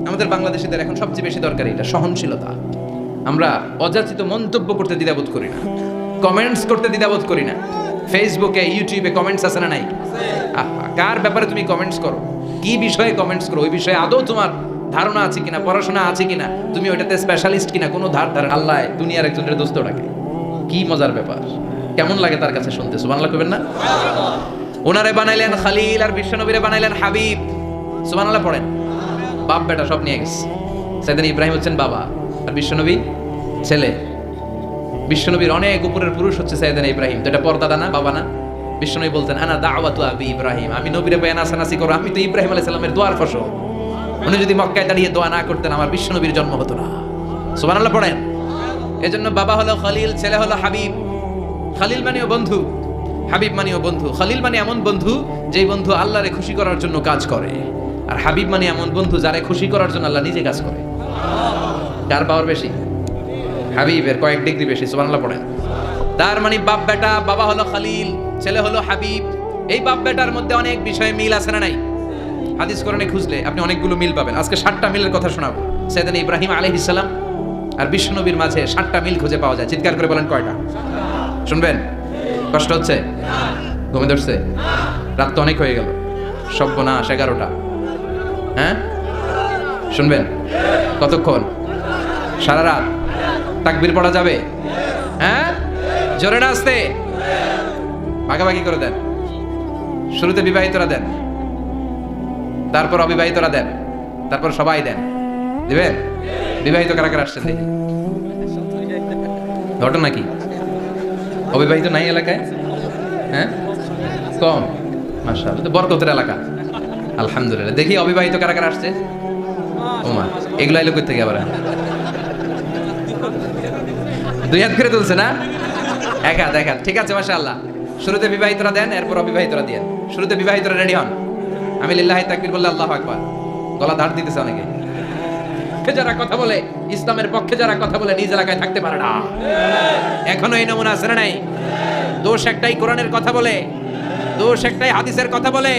আমাদের বাংলাদেশিদের এখন সবচেয়ে বেশি দরকার এটা, সহনশীলতা। আমরা অযাচিত মন্তব্য করতে দ্বিধাবোধ করি না, কমেন্টস করতে দ্বিধাবোধ করি না। ফেসবুকে ইউটিউবে কমেন্টস আছে না নাই? কার ব্যাপারে তুমি কমেন্টস করো, কি বিষয়ে কমেন্টস করো, ওই বিষয়ে আদৌ তোমার ধারণা আছে কিনা, পড়াশোনা আছে কিনা, তুমি ওইটাতে স্পেশালিস্ট কিনা, কোনো ধারণা? আল্লাহ দুনিয়ার একজনের দোস্ত ডাকে, কি মজার ব্যাপার, কেমন লাগে তার কাছে শুনতে? সুবহানাল্লাহ কইবেন না? ওনারে বানাইলেন খালিল আর বিশ্বনবীরে বানাইলেন হাবিব। সুবহানাল্লাহ পড়েন। বাপ বেটা সব নিয়ে গেছে। সাইয়েদনা ইব্রাহিম হচ্ছেন বাবা আর বিশ্বনবী ছেলে। বিশ্বনবীর অনেক উপরের পুরুষ হচ্ছে সাইয়েদনা ইব্রাহিম। তো এটা পরদাদা না, বাবা না? বিশ্বনবী বলতেন আনা দাওয়াতু আবি ইব্রাহিম, আমি নবীরে পেয়ে নাসানাসি করো, আমি তো ইব্রাহিম আলাইহিস সালামের দোয়ার ফসল। উনি যদি মক্কায় দাঁড়িয়ে দোয়া না করতেন আমার বিশ্বনবীর জন্ম হতো না। সুবহানাল্লাহ পড়েন। এজন্য বাবা হলো খলিল, ছেলে হলো হাবিব। খলিল মানেও বন্ধু, হাবিব মানেও বন্ধু। খলিল মানে এমন বন্ধু যেই বন্ধু আল্লাহরে খুশি করার জন্য কাজ করে, আর হাবিব মানে এমন বন্ধু যারে খুশি করার জন্য আল্লাহ নিজে কাজ করে। কার পাওয়ার বেশি? হাবিবের কয়েক ডিগ্রি বেশি। সুবহানাল্লাহ পড়েন। তার মানে বাপ বেটা, বাবা হলো খলিল, ছেলে হলো হাবিব। এই বাপ বেটার মধ্যে অনেক বিষয়ে মিল আছে না নাই? হাদিস কোরআনে খুঁজলে আপনি অনেকগুলো মিল পাবেন। আজকে 7টা মিলের কথা শোনাবো। সাইয়েদনা ইব্রাহিম আলাইহিস সালাম আর বিশ্বনবীর মাঝে 7টা মিল খুঁজে পাওয়া যায়। চিৎকার করে বলেন কয়টা? শুনবেন? কষ্ট হচ্ছে? ঘুমে ধরছে? রাত তো অনেক হয়ে গেল, সর্বনাশ 11টা। হ্যাঁ, শুনবেন? কতক্ষণ? সারা রাত? তাকবীর পড়া যাবে? হ্যাঁ, জোরে না আসতে? ভাগাভাগি করে দেন। শুরুতে বিবাহিতরা দেন, তারপর অবিবাহিতরা দেন, তারপর সবাই দেন। দিবেন? বিবাহিত কারা কারা আসছেন দেখি? ঘটনা কি? অবিবাহিত নাই এলাকায়? হ্যাঁ, কম। মাশাআল্লাহ, তো বরকতের এলাকা। আলহামদুলিল্লাহ। দেখি অবিবাহিত কারা কারা আসছে? ওমা, এগুলো এলো কই থেকে আবার? 2 হাত করে তুলছে না? 1 হাত 1 হাত। ঠিক আছে, মাশাআল্লাহ। শুরুতে বিবাহিতরা দেন, এরপর অবিবাহিতরা দেন। শুরুতে বিবাহিতরা রেডি হন। আমি লিল্লাহি তাকবীর বললে আল্লাহু আকবার। গলা ধার দিতেছে অনেকে। যারা কথা বলে, ইসলামের পক্ষে যারা কথা বলে, নিজ এলাকায় থাকতে পারে না। এখনো এই নমুনা আছে না নাই? দোষ একটাই, কোরআনের কথা বলে। দোষ একটাই, হাদিসের কথা বলে।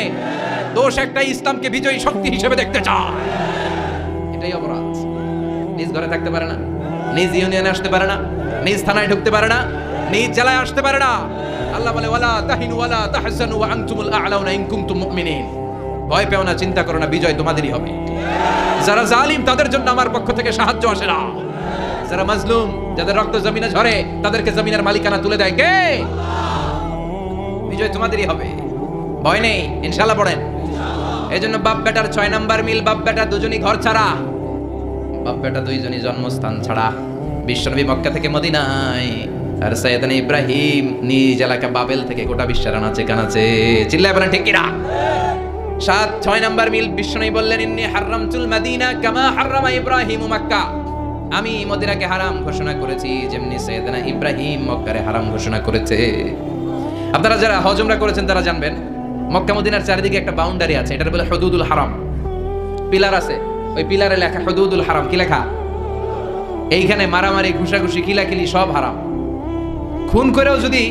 দোষ একটাই, ইসলামকে বিজয়ী শক্তি হিসেবে দেখতে চায়। এটাই অপরাধ। নিজ ঘরে থাকতে পারে না, নিজ ইউনিয়নে আসতে পারে না, নিজ থানায় ঢুকতে পারে না, নিজ জেলায় আসতে পারে না। আল্লাহ বলে ওয়ালা তাহিনু ওয়ালা তাহজানু ওয়া আনতুমুল আ'লাউনা ইন কুনতুম মুমিনিন। ভয় পেও না, চিন্তা করো না, বিজয় তোমাদেরই হবে। যারা জালিম তাদের জন্য আমার পক্ষ থেকে সাহায্য আসে না। যারা মাজলুম, যাদের রক্ত জমিনে ঝরে, তাদেরকে জমিনের মালিকানা তুলে দেয় কে? বিজয় তোমাদেরই হবে, ভয় নেই, ইনশাআল্লাহ। পড়েন। এই জন্য বাপ বেটার 6 নাম্বার মিল। বাপ বেটা দুজনই ঘর ছাড়া, বাপ বেটা দুইজনই জন্মস্থান ছাড়া। বিশ্বনবী মক্কা থেকে মদিনায়, আর সাইয়েদনা ইব্রাহিম নিজ এলাকা বাবেল থেকে গোটা বিশ্বের আনাচে কানাচে। চিল্লায় বলেন ঠিক কিনা? 6 নাম্বার মিল। বিশ্বনবী বললেন ইন্নী হারামতুল মাদিনা কামা হারামা ইব্রাহিম মক্কা। আমি মদিনাকে হারাম ঘোষণা করেছি যেমনি সাইয়েদনা ইব্রাহিম মক্কারে হারাম ঘোষণা করেছে। আপনারা যারা হজ উমরা করেছেন তারা জানবেন, মক্কা মদিনার চারিদিকে একটা বাউন্ডারি আছে, এটার বলে হুদুদুল হারাম। পিলার আছে, ওই পিলারে লেখা হুদুদুল হারাম। কি লেখা? এইখানে মারামারি, ঘুষাঘুষি, কিলাকিলি সব হারাম। খুন করেও যদি,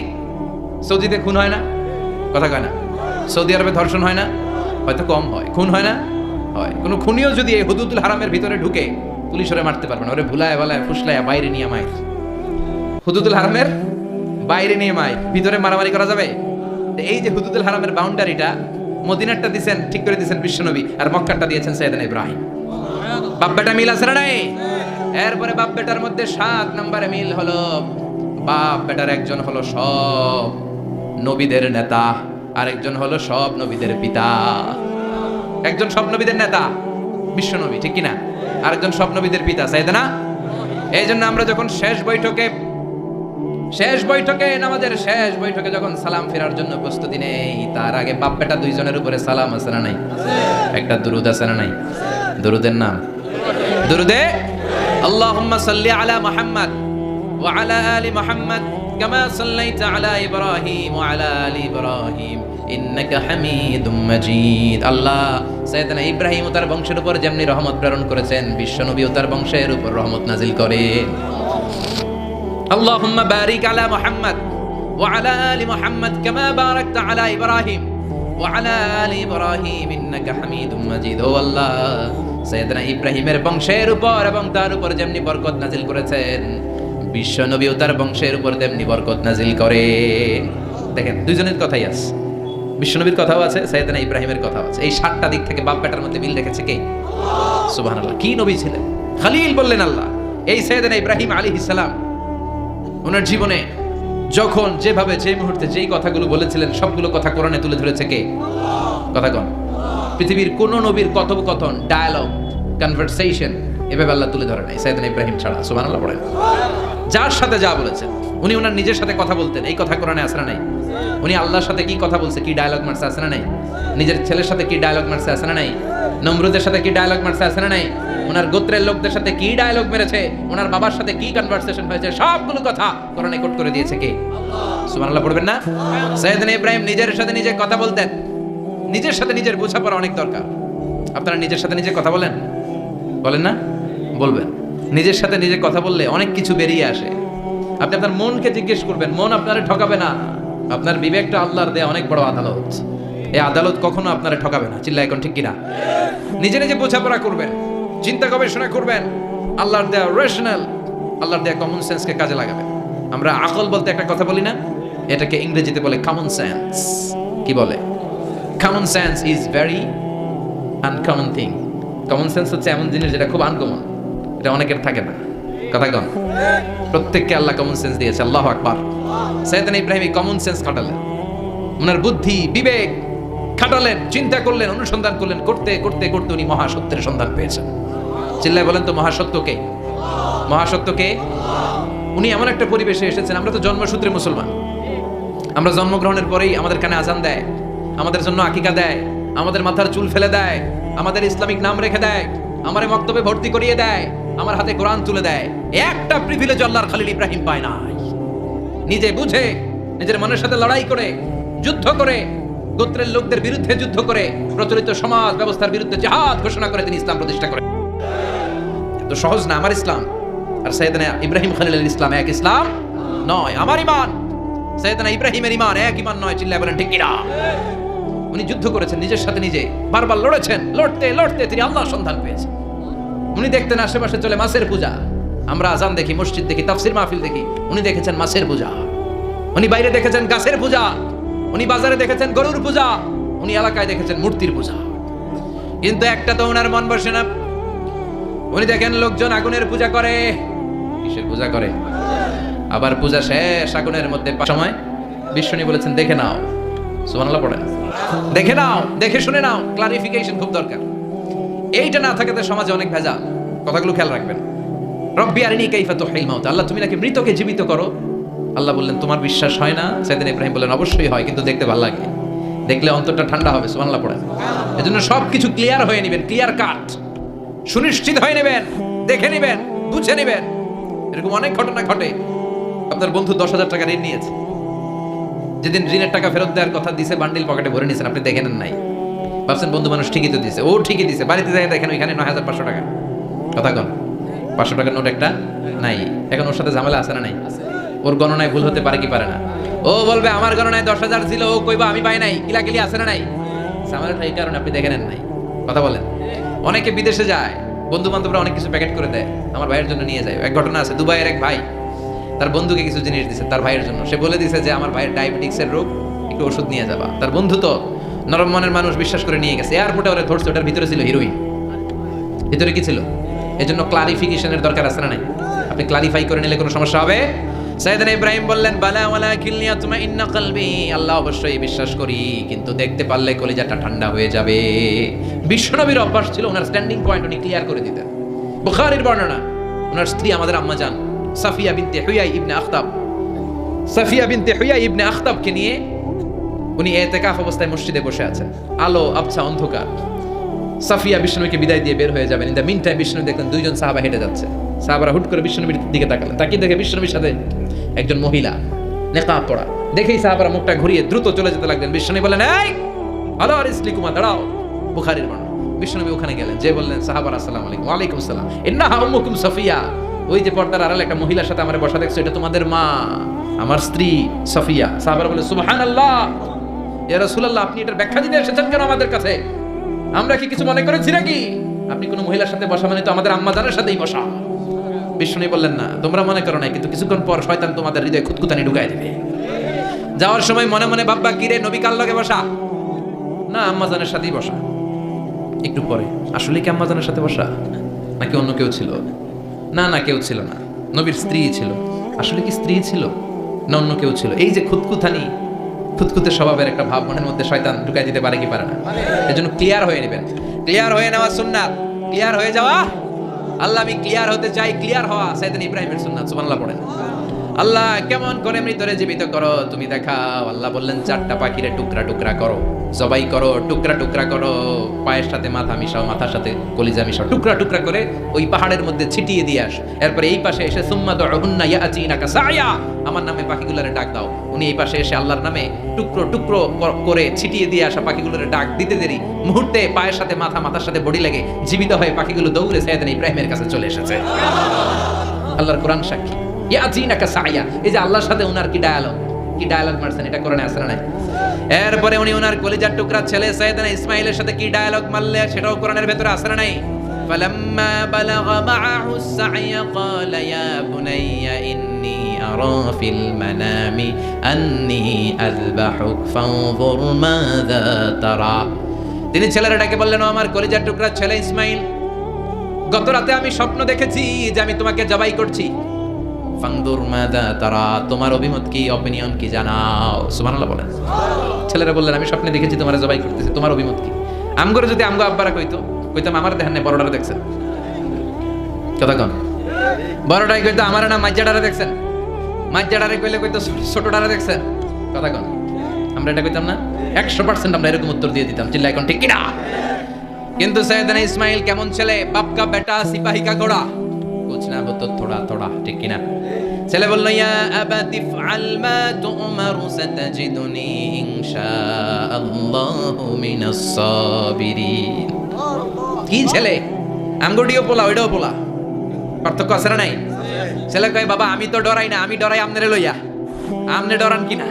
সৌদিতে খুন হয় না? কথা কয় না? সৌদি আরবে ধর্ষণ হয় না? হয়তো কম হয়। খুন হয় না? হয়। কোনো খুনিও যদি এই হুদুদুল হারামের ভিতরে ঢুকে, পুলিশ ওরে মারতে পারবে না। ওরে ভুলায় বালায় ফুসলায় বাইরে নিয়ে মায়ের। হুদুদুল হারামের বাইরে নিয়ে মায়ের, ভিতরে মারামারি করা যাবে? এই যে হুদুদুল হারামের বাউন্ডারিটা, মদিনারটা দিয়েছেন, ঠিক করে দিয়েছেন বিশ্বনবী, আর মক্কারটা দিয়েছেন সাইয়েদনা ইব্রাহিম। বাপ বেটা মিল আছে না নাই? এরপরে বাপ বেটার মধ্যে 7 নম্বরে মিল হলো, বাপ বেটার একজন হলো সব নবীদের নেতা, আরেকজন হলো সব নবীদের পিতা। একজন সব নবীদের নেতা বিশ্বনবী, ঠিক কিনা? আরেকজন সব নবীদের পিতা সাইয়েদনা। এই জন্য আমরা যখন শেষ বৈঠকে নামাজের শেষ বৈঠকে যখন সালাম ফেরার জন্য প্রস্তুতি নেই, তার আগে বাপ বেটা দুইজনের উপরে সালাম আছে না নাই? একটা দুরুদ আছে না নাই? দুরুদের নাম দুরুদে আল্লাহুম্মা সাল্লি আলা মুহাম্মদ ওয়া আলা আলি মুহাম্মদ কামা সাল্লাইতা আলা ইব্রাহিম ওয়া আলা আলি ইব্রাহিম ইন্নাকা হামিদুম মাজিদ। আল্লাহ সাইয়েদনা ইব্রাহিম ও তার বংশের উপর যেমনি রহমত প্রেরণ করেছেন, বিশ্বনবী ও তার বংশের উপর রহমত নাজিল করেন। আল্লাহুম্মা বারিক আলা মুহাম্মদ ওয়া আলা আলি মুহাম্মদ কামা বারাকতা আলা ইব্রাহিম ওয়া আলা আলি ইব্রাহিম ইন্নাকা হামিদুম মাজিদ। ও আল্লাহ, সাইয়েদনা ইব্রাহিমের বংশের উপর এবং তার উপর যেমনি বরকত নাজিল করেছেন, বিশ্বনবী ও তার বংশের উপর তেমনি বরকত নাজিল করেন। দেখেন, দুইজনের কথাই আছে, বিশ্বনবীর কথাও আছে, সাইয়েদনা ইব্রাহিমের কথাও আছে। এই 7টা দিক থেকে বাপ বেটার মধ্যে মিল রেখেছে কে? সুবহানাল্লাহ। কি নবী ছিলেন? খলিল বললেন আল্লাহ। এই সাইয়েদনা ইব্রাহিম আলাইহিস সালাম ওনার জীবনে যখন যেভাবে যে মুহূর্তে যেই কথাগুলো বলেছিলেন, সবগুলো কথা কোরআনে তুলে ধরেছে কে? কথা কোন? পৃথিবীর কোন নবীর কথোপকথন, ডায়ালগ, কনভারসেশন এভাবে আল্লাহ তুলে ধরে নাই সাইয়েদনা ইব্রাহিম ছাড়া। সুবহানাল্লাহ পড়েন। যার সাথে যা বলেছেন, উনি ওনার নিজের সাথে কথা বলতেন, এই কথা কোরআনে আছে না নাই? উনি আল্লাহর সাথে কি কথা বলছে, কি ডায়ালগ মারছে, আছে না নাই? নিজের ছেলের সাথে কি ডায়ালগ মারছে, আছে না নাই? নমরুদের সাথে কি ডায়ালগ মারছে, আছে না নাই? ওনার গোত্রের লোকদের সাথে কি ডায়ালগ মেরেছে, ওনার বাবার সাথে কি কনভারসেশন হয়েছে, সবগুলো কথা কোরআনে কোট করে দিয়েছে কে? সুবহানাল্লাহ পড়বেন না? সাইয়েদনা ইব্রাহিম নিজের সাথে নিজে কথা বলতেন। নিজের সাথে নিজের বোঝাপড়া অনেক দরকার। আপনারা নিজের সাথে নিজে কথা বলেন? বলেন না? বলবেন। নিজের সাথে নিজে কথা বললে অনেক কিছু বেরিয়ে আসে। আপনি আপনার মনকে জিজ্ঞেস করবেন, মন আপনারে ঠকাবে না। আপনার বিবেকটা আল্লাহর দেয়া অনেক বড় আদালত। এই আদালত কখনো আপনারে ঠকাবে না। চিল্লা এখন ঠিক কিনা? নিজে নিজে বোঝাপড়া করবেন, চিন্তা গবেষণা করবেন, আল্লাহর দেয়া রেশনাল, আল্লাহর দেয়া কমন সেন্সকে কাজে লাগাবেন। আমরা আকল বলতে একটা কথা বলি না, এটাকে ইংরেজিতে বলে কমন সেন্স। কি বলে? Common sense is very uncommon thing. Common sense হচ্ছে এমন জিনিস যেটা খুব আনকমন, এটা অনেকের থাকে না। কথা কন, প্রত্যেককে আল্লাহ কমন সেন্স দিয়েছে। আল্লাহু আকবার। সাইয়েদনা ইব্রাহিম এই কমন সেন্স খাটালেন, ওনার বুদ্ধি বিবেক খাটালেন, চিন্তা করলেন, অনুসন্ধান করলেন, করতে করতে করতে উনি মহাসত্যের সন্ধান পেয়েছেন। চিল্লায় বলেন তো মহাসত্যকে, মহাসত্যকে। উনি এমন একটা পরিবেশে এসেছেন, আমরা তো জন্মসূত্রে মুসলমান, আমরা জন্মগ্রহণের পরেই আমাদের কানে আজান দেয়, আমাদের জন্য আকিকা দেয়, আমাদের মাথার চুল ফেলে দেয়, আমাদের ইসলামিক নাম রেখে দেয়, আমারে মক্তবে ভর্তি করিয়ে দেয়, আমার হাতে কোরআন তুলে দেয়। একটা প্রিভিলেজ আল্লাহর খলিল ইব্রাহিম পায় নাই। নিজে বুঝে, নিজের মনের সাথে লড়াই করে, যুদ্ধ করে, গোত্রের লোকদের বিরুদ্ধে যুদ্ধ করে, প্রচলিত সমাজ ব্যবস্থার বিরুদ্ধে জিহাদ ঘোষণা করে তিনি ইসলাম প্রতিষ্ঠা করেন। তো সহজ না আমার ইসলাম আর সাইয়েদনা ইব্রাহিম খলিলের ইসলাম এক ইসলাম নয়। আমার ঈমান সাইয়েদনা ইব্রাহিমের ঈমান এক ঈমান নয়। চিল্লায় বলেন ঠিক কিনা? উনি যুদ্ধ করেছেন নিজের সাথে নিজে, বারবার লড়েছেন, লড়তে লড়তে তিনি আল্লাহর সন্ধান পেয়েছেন। উনি দেখতেন আশেপাশে চলে মাছের পূজা, আমরা আজান দেখি, মসজিদ দেখি, তাফসির মাহফিল দেখি, উনি দেখেছেন মাছের পূজা। উনি বাইরে দেখেছেন গাছের পূজা, উনি বাজারে দেখেছেন গরুর পূজা, উনি এলাকায় দেখেছেন মূর্তির পূজা। কিন্তু একটা তো ওনার মন বসে না। উনি দেখেন লোকজন আগুনের পূজা করে। কিসের পূজা করে? আবার পূজা শেষ আগুনের মধ্যে সময় বিষ্ণু বলেছেন দেখে নাও। সুবহানাল্লাহ পড়েন, দেখে নাও, দেখে শুনে নাও। ক্লারিফিকেশন খুব দরকার। এইটা না থাকাতে সমাজে অনেক ভেজাল। কথাগুলো খেয়াল রাখবেন। রব্বি আরিনি কাইফা তুহিল মাউত। আল্লাহ তুমি নাকি মৃতকে জীবিত করো। আল্লাহ বললেন তোমার বিশ্বাস হয় না? সাইয়েদনা ইব্রাহিম বললেন অবশ্যই হয়, কিন্তু দেখতে ভালো লাগে, দেখলে অন্তরটা ঠান্ডা হবে। সুবহানাল্লাহ পড়েন। এজন্য সবকিছু ক্লিয়ার হয়ে নেবেন, ক্লিয়ার কাট, সুনিশ্চিত হয়ে নেবেন, দেখে নেবেন, বুঝে নেবেন। এরকম অনেক ঘটনা ঘটে। আপনার বন্ধু 10,000 টাকা ঋণ নিয়েছে, যেদিন ঋণের টাকা ফেরত দেওয়ার কথা দিছে বান্ডিল পকেটে ভরে নিয়েছেন, আপনি দেখে নেন নাই। ভাবছেন বন্ধু মানুষ ঠিকই তো দিছে, ও ঠিকই দিছে। বাড়িতে যাই দেখেন ওইখানে 9,500 টাকা। কথা কন, 500 টাকার নোট একটা নাই। এখন ওর সাথে ঝামেলা আছে না নাই? ওর গণনায় ভুল হতে পারে কি পারে না? ও বলবে আমার গণনায় 10,000 ছিল, ও কইবা আমি পাই নাই। কিলাকিলি আছে না নাই? ঝামেলাটা এই কারণে আপনি দেখে নেন নাই। কথা বলেন। অনেকে বিদেশে যায়, বন্ধু বান্ধবরা অনেক কিছু প্যাকেট করে দেয়, আমার ভাইয়ের জন্য নিয়ে যায়। এক ঘটনা আছে, দুবাইয়ের এক ভাই তার বন্ধুকে কিছু জিনিস দিছে তার ভাইয়ের জন্য। সে বলে দিছে যে আমার ভাইয়ের ডায়াবেটিক্সের রোগ, একটু ওষুধ নিয়ে যাবা। তার বন্ধু তো নরম মনের মানুষ, বিশ্বাস করে নিয়ে গেছে। এয়ারপোর্টে ওরা ধরছে, ওটার ভিতরে ছিল হিরোইন। ভিতরে কি ছিল? এজন্য ক্লারিফিকেশনের দরকার আছে না নাই? আপনি ক্লারিফাই করে নিলে কোনো সমস্যা হবে? সাইয়েদনা ইব্রাহিম বললেন বালা ওয়ালাকিন লিয়াতমাইন্না কলবি। আল্লাহ অবশ্যই বিশ্বাস করি, কিন্তু দেখতে পারলে কলিজাটা ঠান্ডা হয়ে যাবে। বিশ্বনবীর অভ্যাস ছিল ওনার স্ট্যান্ডিং পয়েন্ট উনি ক্লিয়ার করে দিতেন। বুখারীর বর্ণনা, ওনার স্ত্রী আমাদের আম্মা জান সাফিয়া বিনতে হুয়াই ইবনে আখতাব, সাফিয়া বিনতে হুয়াই ইবনে আখতাবকে নিয়ে উনি ইতিকাফ অবস্থায় মসজিদে বসে আছেন। আলো আবছা অন্ধকার। সাফিয়া বিষ্ণুকে বিদায় দিয়ে বের হয়ে যাবেন। In the meantime Vishnu দেখলেন দুইজন সাহাবা হেঁটে যাচ্ছে। সাহাবারা হুট করে বিষ্ণুর দিকে তাকালেন। তাকিয়ে দেখে বিষ্ণুর সাথে একজন মহিলা নেকাব পরা। দেখেই সাহাবারা মুখটা ঘুরিয়ে দ্রুত চলে যেতে লাগলেন। বিষ্ণু বললেন এই আলা রিসলিকুমা, দাঁড়াও। বুখারীর বর্ণনা। বিষ্ণু ওখানে গেলেন, যে বললেন সাহাবারা আসসালামু আলাইকুম। ওয়া আলাইকুম আসসালাম। ইন্নাহা উম্মুকুম সাফিয়া। ওই যে পর্দার আড়ালে একটা মহিলার সাথে আমারে বসা দেখছো, এটা তোমাদের মা, আমার স্ত্রী সাফিয়া। সাহাবারা বলে সুবহানাল্লাহ, ইয়া রাসূলুল্লাহ, আপনি এটার ব্যাখ্যা দিতে এসেছেন কেন আমাদের কাছে? আমরা কি কিছু মনে করেছি নাকি? আপনি কোনো মহিলার সাথে বসা মানে তো আমাদের আম্মা জানের সাথেই বসা। বিষ্ণু বললেন না, তোমরা মনে করো না, কিন্তু কিছুক্ষণ পর শয়তান তোমাদের হৃদয়ে খুঁতখুঁতানি ঢুকায় দেবে। যাওয়ার সময় মনে মনে ভাববা কিরে নবী কার লগে বসা? না, আম্মা জানের সাথেই বসা। একটু পরে আসলে কি আম্মা জানের সাথে বসা নাকি অন্য কেউ ছিল? না না, কেউ ছিল না, নবীর স্ত্রী ছিল। আসলে কি স্ত্রী ছিল না অন্য কেউ ছিল? এই যে খুঁতখুঁতানি, খুঁতখুঁতে স্বভাবের একটা ভাব মনের মধ্যে শয়তান ঢুকাই দিতে পারে কি পারে না? এজন্য ক্লিয়ার হয়ে নেবেন। ক্লিয়ার হয়ে নেওয়া সুন্নাত, ক্লিয়ার হয়ে যাওয়া। আল্লাহ আমি ক্লিয়ার হতে চাই, ক্লিয়ার হওয়া সাইয়েদনা ইব্রাহিমের সুন্নাত। সুবহানাল্লাহ পড়েন। আল্লাহ কেমন করে মৃতরে জীবিত করো তুমি দেখাও। আল্লাহ বললেন 4টা পাখিরে টুকরা টুকরা করো, জবাই করো, টুকরা টুকরা করো, পায়ের সাথে মাথা মিশাও, মাথার সাথে কলিজা মিশাও, টুকরা টুকরা করে ওই পাহাড়ের মধ্যে ছিটিয়ে দিয়ে আস। এরপরে এই পাশে এসে সুম্মা দুহুন্না ইয়াতিনাকা সায়া, আমার নামে পাখিগুলোরে ডাক দাও। উনি এই পাশে এসে আল্লাহর নামে টুকরো টুকরো করে ছিটিয়ে দিয়ে আসা পাখিগুলোরে ডাক দিতে দেরি মুহূর্তে পায়ের সাথে মাথা, মাথার সাথে বডি লেগে জীবিত হয়ে পাখিগুলো দৌড়ে সাইয়েদনা ইব্রাহিমের কাছে চলে এসেছে। আল্লাহর কোরআন সাক্ষী। ইয়াতিনাকা সায়া, এই যে আল্লাহর সাথে উনার কি ডায়ালগ মারছেন, এটা কোরআনে আছে না নাই? এরপরে উনি ওনার কলিজার টুকরা ছেলে সাইয়েদনা ইসমাইলের সাথে কি ডায়ালগ মারলে, সেটাও কোরআনের ভেতরে আছে না নাই? فلما بلغ معه السعي قال يا بني إني أرى في المنام أني أذبحك فانظر ماذا ترى তিনি ছেলেরা ডেকে বললেন, ও আমার কলিজার টুকরা ছেলে ইসমাইল, গত রাতে আমি স্বপ্ন দেখেছি যে আমি তোমাকে জবাই করছি। ফাংদুর মাযা তারা, তোমার অভিমত কি, অপিনিয়ন কি জানাও। সুবহানাল্লাহ বলেন। ছেলেরা বললেন, আমি স্বপ্নে দেখেছি তোমার জবাই করতেছি, তোমার অভিমত কি? আমগরে যদি আমগো আব্বারা কইতাম আমার দেখেন না বড়টারে দেখছেন, কথা কন, বড়টাই কইতো আমার না মাজ্জাডারে দেখছেন, মাজ্জাডারে কইলে কইতো ছোটটারে দেখছেন, কথা কন। আমরা এটা কইতাম না? 100% আমরা এরকম উত্তর দিয়ে দিতাম, চিল্লা এখন ঠিক কিনা? কিন্তু সৈয়দনা ইসমাইল কেমন ছেলে, বাপ কা বেটা সিপাহী কা ঘোড়া, কুছ না হতো থোড়া থোড়া, ঠিক কিনা? ছেলে বলল, ইয়া আবাতি ফাআল মা তু'মারু সাতাজিদুনি ইনশাআল্লাহু মিনাস সাবিরিন। কি ছেলে, আঙ্গুটিও পোলা ওইটাও পোলা, পার্থক্য আছে না নাই? ছেলে কয়, বাবা আমি তো ডরাই না, আমি ডরাই আমনেরে লইয়া। আমনে ডরান কিনা,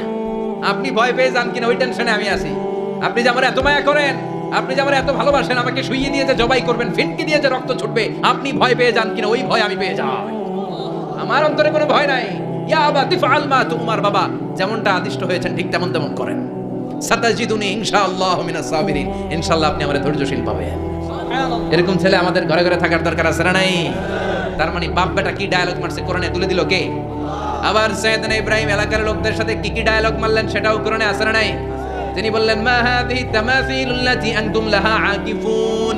আপনি ভয় পেয়ে যান কিনা, ওই টেনশনে আমি আছি। আপনি যে আমার এত মায়া করেন, আপনি যে আমার এত ভালোবাসেন, আমাকে শুইয়ে দিয়ে যে জবাই করবেন, ফিনকি দিয়ে যে রক্ত ছুটবে, আপনি ভয় পেয়ে যান কিনা, ওই ভয় আমি পেয়ে যাই। আমার অন্তরে কোনো ভয় নাই। ইয়া আবাতি ফাআল মা তু'মার, বাবা যেমনটা আদিষ্ট হয়েছেন ঠিক তেমন তেমন করেন। সাতাজিদুনি ইনশাআল্লাহু মিনাস সাবিরিন, ইনশাআল্লাহ আপনি আমারে ধৈর্যশীল পাবেন। এরকম ছেলে আমাদের ঘরে ঘরে থাকার দরকার আছে না নাই? তার মানে বাপ বেটা কি ডায়ালগ মারছে কোরআনে তুলে দিল কে? আবার সৈয়দনা ইব্রাহিম এলাকার লোকদের সাথে কি কি ডায়ালগ মারলেন সেটাও কোরআনে আছে না নাই? তিনি বললেন, মা হাযিহি তামাসিলুল্লাতী আনতুম লাহা আকিফুন।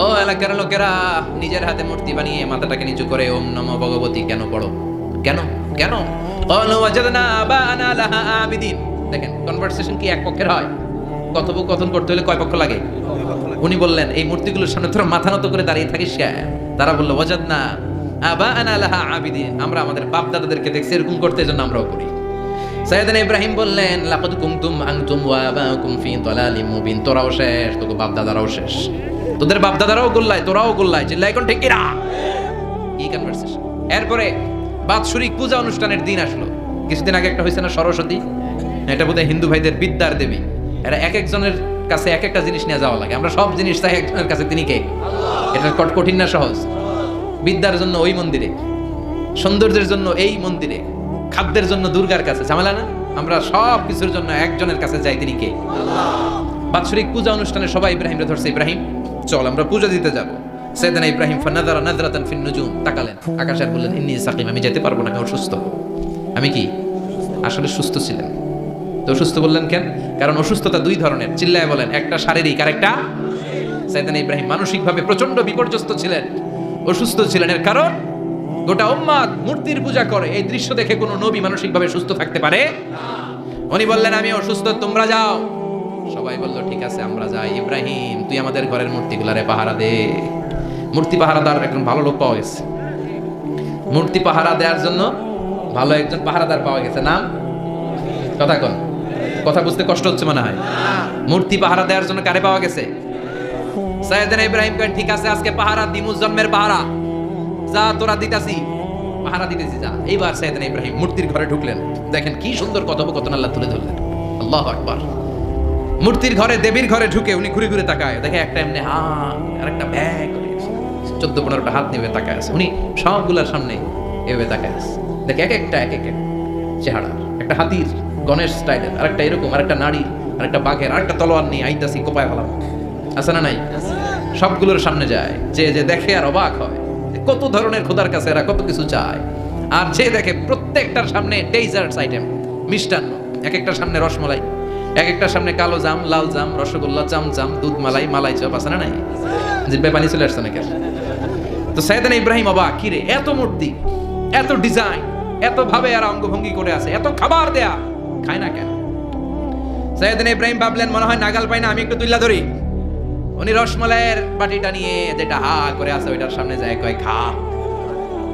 ও এলাকার লোকেরা, নিজের হাতে মূর্তি বানিয়ে মাথাটাকে নিচু করে ওম নমো ভগবতী কেন পড়ো? কেন কেন? ক্বালু ওয়াজাদনা আবানা লাহা আবিদিন। দেখেন কনভারসেশন কি এক পক্ষের হয়? কথোপকথন করতে হলে কয় পক্ষ লাগে? উনি বললেন, এই মূর্তিগুলোর সামনে তোরা মাথা নত করে দাঁড়িয়ে থাকিস কেন? তারা বলল, ওয়াজাদনা আবানা লাহা আবিদিন, আমরা আমাদের বাপ দাদাদেরকে দেখছি এরকম করতে, এজন্য আমরাও করি। সাইয়েদনা ইব্রাহিম বললেন, লাকাদ কুনতুম আনতুম ওয়া আবাউকুম ফি দালালিম মুবিন, তোরাও শেষ, তোকে বাপ দাদারাও শেষ, তোদের বাপ দাদারাও গোল্লায়, তোরাও গোল্লায়, চিল্লা এখন ঠিক কিনা? কি কনভারসেশন। এরপরে বাৎসরিক পূজা অনুষ্ঠানের দিন আসলো। কিছুদিন আগে একটা হয়েছে না সরস্বতী, এটা বোধহয় হিন্দু ভাইদের বিদ্যার দেবী। এরা এক একজনের কাছে এক একটা জিনিস নিয়ে যাওয়া লাগে, আমরা সব জিনিস চাই একজনের কাছে, তিনি কে? এটা কঠিন না সহজ? বিদ্যার জন্য ওই মন্দিরে, সৌন্দর্যের জন্য এই মন্দিরে, খাদ্যের জন্য দুর্গার কাছে, ঝামেলা না? আমরা সব কিছুর জন্য একজনের কাছে যাই, তিনি কে? বাৎসরিক পূজা অনুষ্ঠানে সবাই ইব্রাহিমরে ধরছে, ইব্রাহিম চল আমরা পূজা দিতে যাব। সাইয়েদনা ইব্রাহিম ফানাযারা নাযরাতান ফিন নুজুম, তাকালেন আকাশে আর বললেন, ইন্নী সাকিম, আমি যেতে পারবো না, আমি অসুস্থ। আমি কি আসলে সুস্থ ছিলেন? তো অসুস্থ বললেন কেন? কারণ অসুস্থতা দুই ধরনের, চিল্লায় বলেন, একটা শারীরিক আর একটা। সাইয়েদনা ইব্রাহিম মানসিকভাবে প্রচন্ড বিপর্যস্ত ছিলেন, অসুস্থ ছিলেন। এর কারণ গোটা উম্মাত মূর্তির পূজা করে, এই দৃশ্য দেখে কোনো নবী মানসিকভাবে সুস্থ থাকতে পারে না। উনি বললেন, আমি অসুস্থ, তোমরা যাও। সবাই বলল, ঠিক আছে আমরা যাই। ইব্রাহিম তুই আমাদের ঘরের মূর্তিগুলারে পাহারা দে। মূর্তি পাহারাদার একজন ভালো লোক পাওয়া গেছে, মূর্তি পাহারা দেওয়ার জন্য ভালো একজন পাহারাদার পাওয়া গেছে। নাম? কথা কন, কথা বুঝতে কষ্ট হচ্ছে মনে হয়। মূর্তি পাহারা দেওয়ার জন্য কারে পাওয়া গেছে? সাইয়েদনা ইব্রাহিম করেন, ঠিক আছে আজকে পাহারা দিমু, জন্মের পাহারা, যা তোরা দিতাছি, পাহারা দিতেছি যা। এইবার সাইয়েদনা ইব্রাহিম মূর্তির ঘরে ঢুকলেন, দেখেন কি সুন্দর কথোপকথন আল্লাহ তুলে ধরলেন। আল্লাহু আকবার। মূর্তির ঘরে, দেবীর ঘরে ঢুকে উনি ঘুরে ঘুরে তাকায়, দেখে একটা এমনি হাত আর একটা ব্যাগ, 14-15টা হাত নিয়ে তাকায় আছে। উনি সবগুলার সামনে এভাবে তাকায় আছে, দেখে এক একটা চেহারা, একটা হাতির গণেশ স্টাইলের, আরেকটা এরকম, আরেকটা নারী, আরেকটা বাঘের, আরেকটা তলোয়ার নিয়ে আইতাছি কোপায় ফেলাম, আছে না নাই? সবগুলোর সামনে যায়, যে যে দেখে আর অবাক হয়, কত ধরনের খোদার কাছে এরা কত কিছু চায়। আর যে দেখে প্রত্যেকটার সামনে ডেজার্টস আইটেম, মিষ্টান্ন, এক একটার সামনে রসমলাই, এক একটার সামনে কালো জাম, লাল জাম, রসগোল্লা, চামচাম, দুধ মালাই, মালাই চপ, আছে না নাই? জিব্বায় পানি চলে আসছে নাকি? তো সাইয়েদনা ইব্রাহিম অবাক, কি রে এত মূর্তি, এত ডিজাইন, এত ভাবে আর অঙ্গভঙ্গি করে আছে, এত খাবার দেয়া, খায় না কেন? সাইয়েদনা ইব্রাহিম ভাবলেন, মনে হয় নাগাল পাই না, আমি একটু তুইলা ধরি। উনি রসমলাইয়ের বাটিটা নিয়ে যেটা হা করে আছে ওইটার সামনে যায়, কয় খা।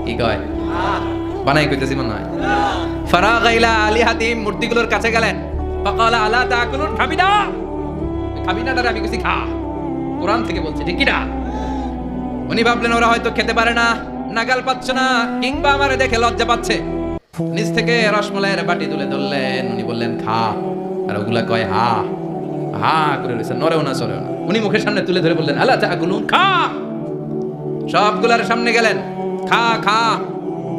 কি কয়? বানাই কইতেছি মনে হয়। ফারাগা ইলা আলিহাতিম, মূর্তিগুলোর কাছে গেলেন, ফাকালা আলা তাকুলুন, খাবি না? খাবি না? আমি কইছি খা, কোরআন থেকে বলছে, ঠিক কি না? উনি ভাবলেন ওরা হয়তো খেতে পারে না, নাগাল পাচ্ছে না, কিংবা আমারে দেখে লজ্জা পাচ্ছে। নিজ থেকে রসমলাইয়ের বাটি তুলে ধরলেন, উনি বললেন খা। আর ওগুলা কয় হা হা করে রয়েছে, নড়েও না চড়েও না। উনি মুখের সামনে তুলে ধরে বললেন আলা তাকুলুন, খা। সবগুলার সামনে গেলেন, খা খা।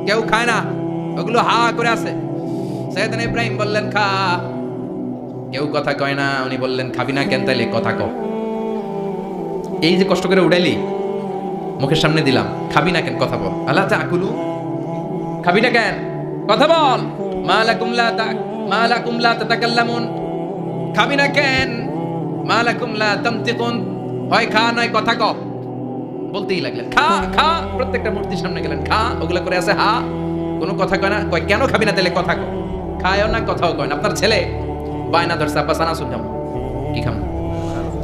কেউ খায় না, ওগুলো হা করে আছে। সাইয়েদনা ইব্রাহিম বললেন খা। কেউ কথা কয় না। উনি বললেন খাবি না কেন? তাইলে কথা কও। এই যে কষ্ট করে উড়াইলি, মুখের সামনে দিলাম, খাবি না কেন? কথা বল। আলা তাকুলু, খাবি না কেন? কথা বল। মা লাকুম লা তাতাকাল্লামুন, খাবি না কেন? মা লাকুম লা তামতিকুন, হয় খা নয় কথা কও। বলতেই লাগলেন খা খা। প্রত্যেকটা মূর্তির সামনে গেলেন, খা। ওগুলা করে আছে হা, কোনো কথা কয় না। কয় কেন খাবি না? তাহলে কথা কও। খায়ও না, কথাও কয় না। আপনার ছেলে বায়না ধরছে আব্বা চানাচুর খাবো। কি খাবো?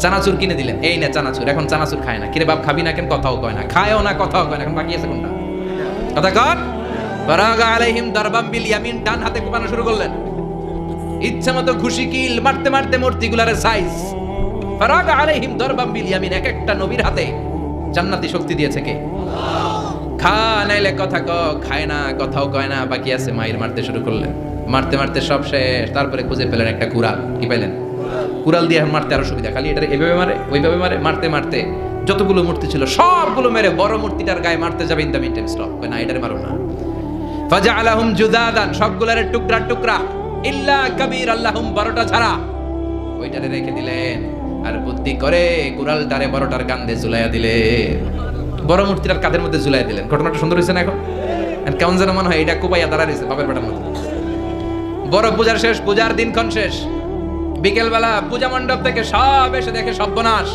চানাচুর কিনে দিলেন, এই না চানাচুর। এখন চানাচুর খায় না। কিরে বাপ খাবি না কেন? কথাও কয় না। খায়ও না, কথাও কয় না। এখন বাকি আছে কোনটা? কথা কর। ফারাগা আলাইহিম দারবাম বিল ইয়ামিন, ডান হাতে কোপানো শুরু করলেন। ইচ্ছা মতো ঘুষি কিল মারতে মারতে মূর্তিগুলার সাইজ। ফারাগা আলাইহিম দারবাম বিল ইয়ামিন, এক একটা নবীর হাতে জান্নাতি শক্তি দিয়েছে কে? খা নাইলে কথা ক। খায় না, কথাও কয় না, বাকি আছে। মাইর মারতে শুরু করলেন। মারতে মারতে সব শেষ। তারপরে খুঁজে পেলেন একটা কুড়াল। কি পাইলেন? কুড়াল দিয়ে মারতে আরো সুবিধা। খালি এটা এভাবে মারে, ওইভাবে মারে। মারতে মারতে যতগুলো মূর্তি ছিল সবগুলো মেরে বড় মূর্তিটার গায়ে মারতে যাবে, in the meantime stop. না, এটারে মারো না। ফাজআলাহুম জুদাদান, সবগুলোর টুকরা টুকরা। ইল্লা কাবীর আল্লাহুম, বড়টা ছাড়া। ওইটারে রেখে দিলেন। আর বুদ্ধি করে কুড়ালটারে বড়টার কাঁধে ঝুলাইয়া দিলেন। বড় মূর্তিটার কাঁধের মধ্যে ঝুলাই দিলেন। ঘটনাটা সুন্দর হয়েছে না? এখন কেমন যেন মনে হয় এটা কোপাইয়া দাঁড়া রয়েছে বাপের বেটার মধ্যে। বড় পূজার শেষ, পূজার দিনক্ষণ শেষ। বিকেলবেলা পূজা মণ্ডপ থেকে সব এসে দেখে সর্বনাশ।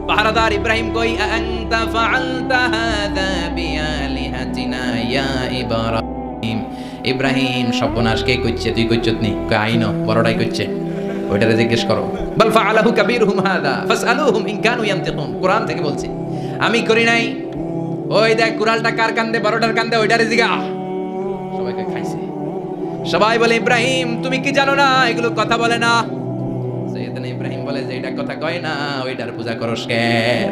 পাহারাদার ইব্রাহিম কই, আনতা ফাআলতা হাযা বিআলিহাতিনা ইয়া ইব্রাহিম। ইব্রাহিম সর্বনাশ কে কইছে? তুই কইছত নি? কই আইনো, বড়টাই কইছে। ওইটারে জিজ্ঞেস করো। বাল ফাআলাহু কাবীরুহুম হাযা ফাসআলুহুম ইন কানু ইয়ানতিকুন। কুরআন থেকে বলছি, আমি করি নাই। ওই দেখ কুড়ালটা কার কান্দে? বড়টার কান্দে। ওইটারে জিগা। সবাইকে খাইছে। সবাই বলে ইব্রাহিম তুমি কি জানো না এগুলো কথা বলে না? সাইয়েদনা ইব্রাহিম বলে যে এটা কথা কয় না, ওইটার পূজা করস কেন?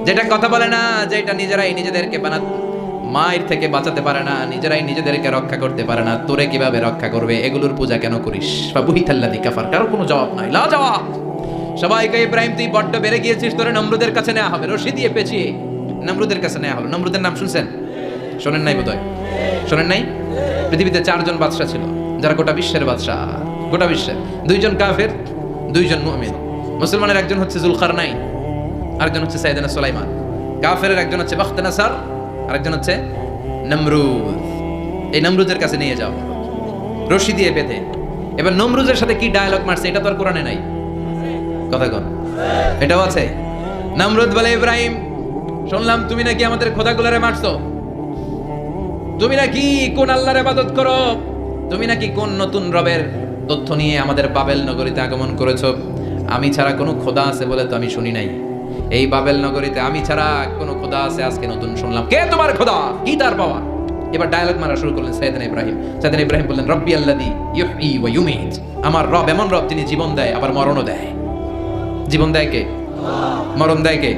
যেটা কথা বলে না, যেটা নিজেরাই নিজেদেরকে মায়ের থেকে বাঁচাতে পারে না, নিজেরাই নিজেদেরকে রক্ষা করতে পারে না, তোরে কিভাবে রক্ষা করবে? এগুলোর পূজা কেন করিস? ফাবুহিতাল্লাযী কাফার। কারো কোনো জবাব নাই, লা জবাব। সবাইকে ইব্রাহিম তুই বড্ড বেড়ে গিয়েছিস, তোরে নমরুদের কাছে নেওয়া হবে। রশি দিয়ে পেঁচিয়ে নমরুদের কাছে নেওয়া হলো। নমরুদের নাম শুনছেন? শোনেন নাই বোধহয়। শোনেন নাই? পৃথিবীতে 4 জন বাদশা ছিল, যারা গোটা বিশ্বের বাদশা। গোটা বিশ্বের 2 জন কাফের, 2 জন মুমিন। মুসলমানের একজন হচ্ছে যুলকারনাইন, আরেকজন হচ্ছে সাইয়েদনা সুলাইমান। কাফেরের একজন হচ্ছে বাখতানাসার, আরেকজন হচ্ছে নমরুদ। এই নমরুদের কাছে নিয়ে যাও রশি দিয়ে বেঁধে। এবার নমরুদের সাথে কি ডায়ালগ মারছে এটা তো আর কোরআনে নাই। কথা কন, এটাও আছে। নমরুদ বলে ইব্রাহিম শুনলাম তুমি নাকি আমাদের খোদাগুলারে মারছো। তুমি নাকি কোন আল্লাহর ইবাদত করো। তুমি নাকি কোন নতুন রবের তথ্য নিয়ে আমাদের বাবেল নগরীতে আগমন করেছো। আমি ছাড়া কোনো খোদা আছে বলে তো আমি শুনি নাই। এই বাবেল নগরীতে আমি ছাড়া কোনো খোদা আছে আজকে নতুন শুনলাম। কে তোমার খোদা? কি তার পাওয়া? এবার ডায়ালগ মারা শুরু করলেন সাইয়েদনা ইব্রাহিম। সাইয়েদনা ইব্রাহিম বললেন রব্বি আল্লাযী ইউহয়ী ওয়া ইউমীত। আমার রব এমন রব যিনি জীবন দেয় আবার মরণও দেয়। জীবন দেয় কে? মরণ দেয় কে?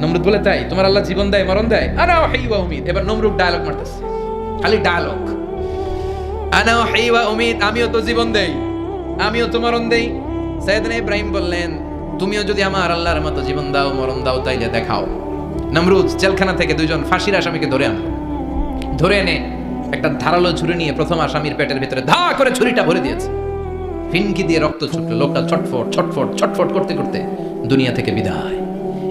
নমরুদ বলে তাই তোমার আল্লাহ জীবন দেয় মরণ দেয়? আনা উহয়ী ওয়া উমীত। এবার নমরুদ ডায়ালগ মারতেছে, খালি ডায়ালগ। আনা উহয়ী ওয়া উমীত, আমিও তো জীবন দেই, আমিও তো মরণ দেই। সাইয়েদনা ইব্রাহিম বললেন তুমিও যদি আমার আল্লাহর মতো জীবন দাও মরণ দাও তাইলে দেখাও। নমরুদ জেলখানা থেকে 2 জন ফাঁসির আসামিকে ধরে আনলো। ধরে এনে একটা ধারালো ছুরি নিয়ে প্রথম আসামির পেটের ভিতরে ধা করে ছুরিটা ভরে দিয়েছে। ফিনকি দিয়ে রক্ত ছুটলো। লোকটা ছটফট ছটফট ছটফট করতে করতে দুনিয়া থেকে বিদায়।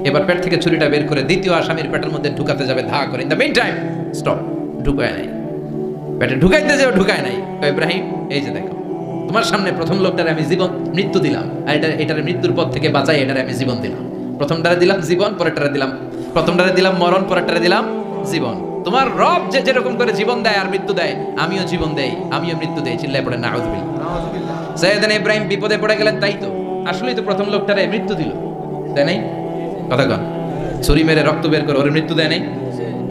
এবার পেট থেকে ছুরিটা বের করে দ্বিতীয় আসামির পেটের মধ্যে ঢুকাতে যাবে ধা করে। In the meantime stop, ঢুকায় নাই। পেটে ঢুকাইতে যাও, ঢুকায় নাই। ইব্রাহিম এই যে দেখো তোমার সামনে প্রথম লোকটারে আমি জীবন মৃত্যু দিলাম, আর এটার মৃত্যুর পথ থেকে বাঁচাই এটারে আমি জীবন দিলাম। প্রথমটারে দিলাম জীবন, পরেরটারে দিলাম প্রথমটারে দিলাম মরণ, পরেরটারে দিলাম জীবন। তোমার রব যে যেরকম করে জীবন দেয় আর মৃত্যু দেয়, আমিও জীবন দেই আমিও মৃত্যু দেই। চিল্লায় পড়ে নাউযুবিল্লাহ। সাইয়েদনা ইব্রাহিম বিপদে পড়ে গেলেন। তাই তো আসলেই তো প্রথম লোকটারে মৃত্যু দিল, তাই নাই? কথা কন, ছুরি মেরে রক্ত বের করে ওর মৃত্যু দেয় নাই?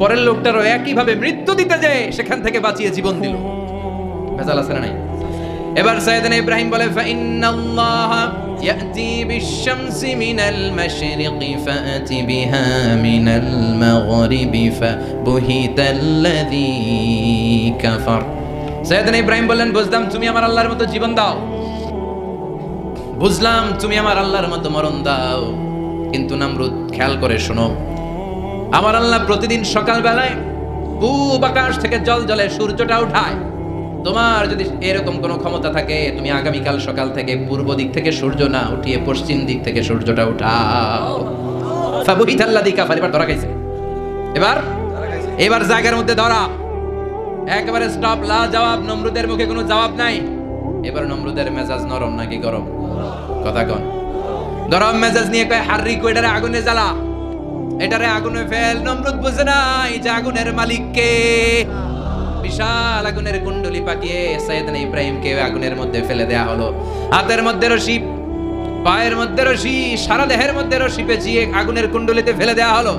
পরের লোকটারও একইভাবে মৃত্যু দিতে যায়, সেখান থেকে বাঁচিয়ে জীবন দিল। ভেজাল আছে না নাই? এবার সাইয়েদনা ইব্রাহিম বলে ফাইন্নাল্লাহা ইয়াতি বিশ-শামসি মিনাল মাশরিকি ফাআতি বিহা মিনাল মাগরিবি ফাবুহিতাল্লাযী কাফার। সাইয়েদনা ইব্রাহিম বললেন বুঝলাম তুমি আমার আল্লাহর মতো জীবন দাও, বুঝলাম তুমি আমার আল্লাহর মতো মরণ দাও, কিন্তু নমরুদ খেয়াল করে শোনো, আমার আল্লাহ প্রতিদিন সকালবেলায় পূব আকাশ থেকে জল জলে সূর্যটা উঠায়। তোমার যদি এরকম কোনো ক্ষমতা থাকে, তুমি আগামীকাল সকাল থেকে পূর্ব দিক থেকে সূর্য না উঠিয়ে পশ্চিম দিক থেকে সূর্যটা উঠাও। ফাবুহিতাল্লাযী কাফার, এবার ধরা খাইছে, এবার জায়গার মধ্যে ধরা, একেবারে স্টপ, লা জবাব। নমরুদের মুখে কোনো জবাব নাই। এবার নমরুদের মেজাজ নরম নাকি গরম? কথা কন। গরম মেজাজ নিয়ে কয় হাররি কইটারে আগুনে জ্বালা, এটারে আগুনে ফেল। নমরুদ বুঝে নাই যে আগুনের মালিক কে। বিশাল আগুনের কুণ্ডলি পাকিয়ে সাইয়েদনা ইব্রাহিমকে আগুনের মধ্যে ফেলে দেয়া হলো। হাতের মধ্যে রশি, পায়ের মধ্যে রশি, সারা দেহের মধ্যে রশি পেঁচিয়ে আগুনের কুণ্ডলিতে ফেলে দেয়া হলো।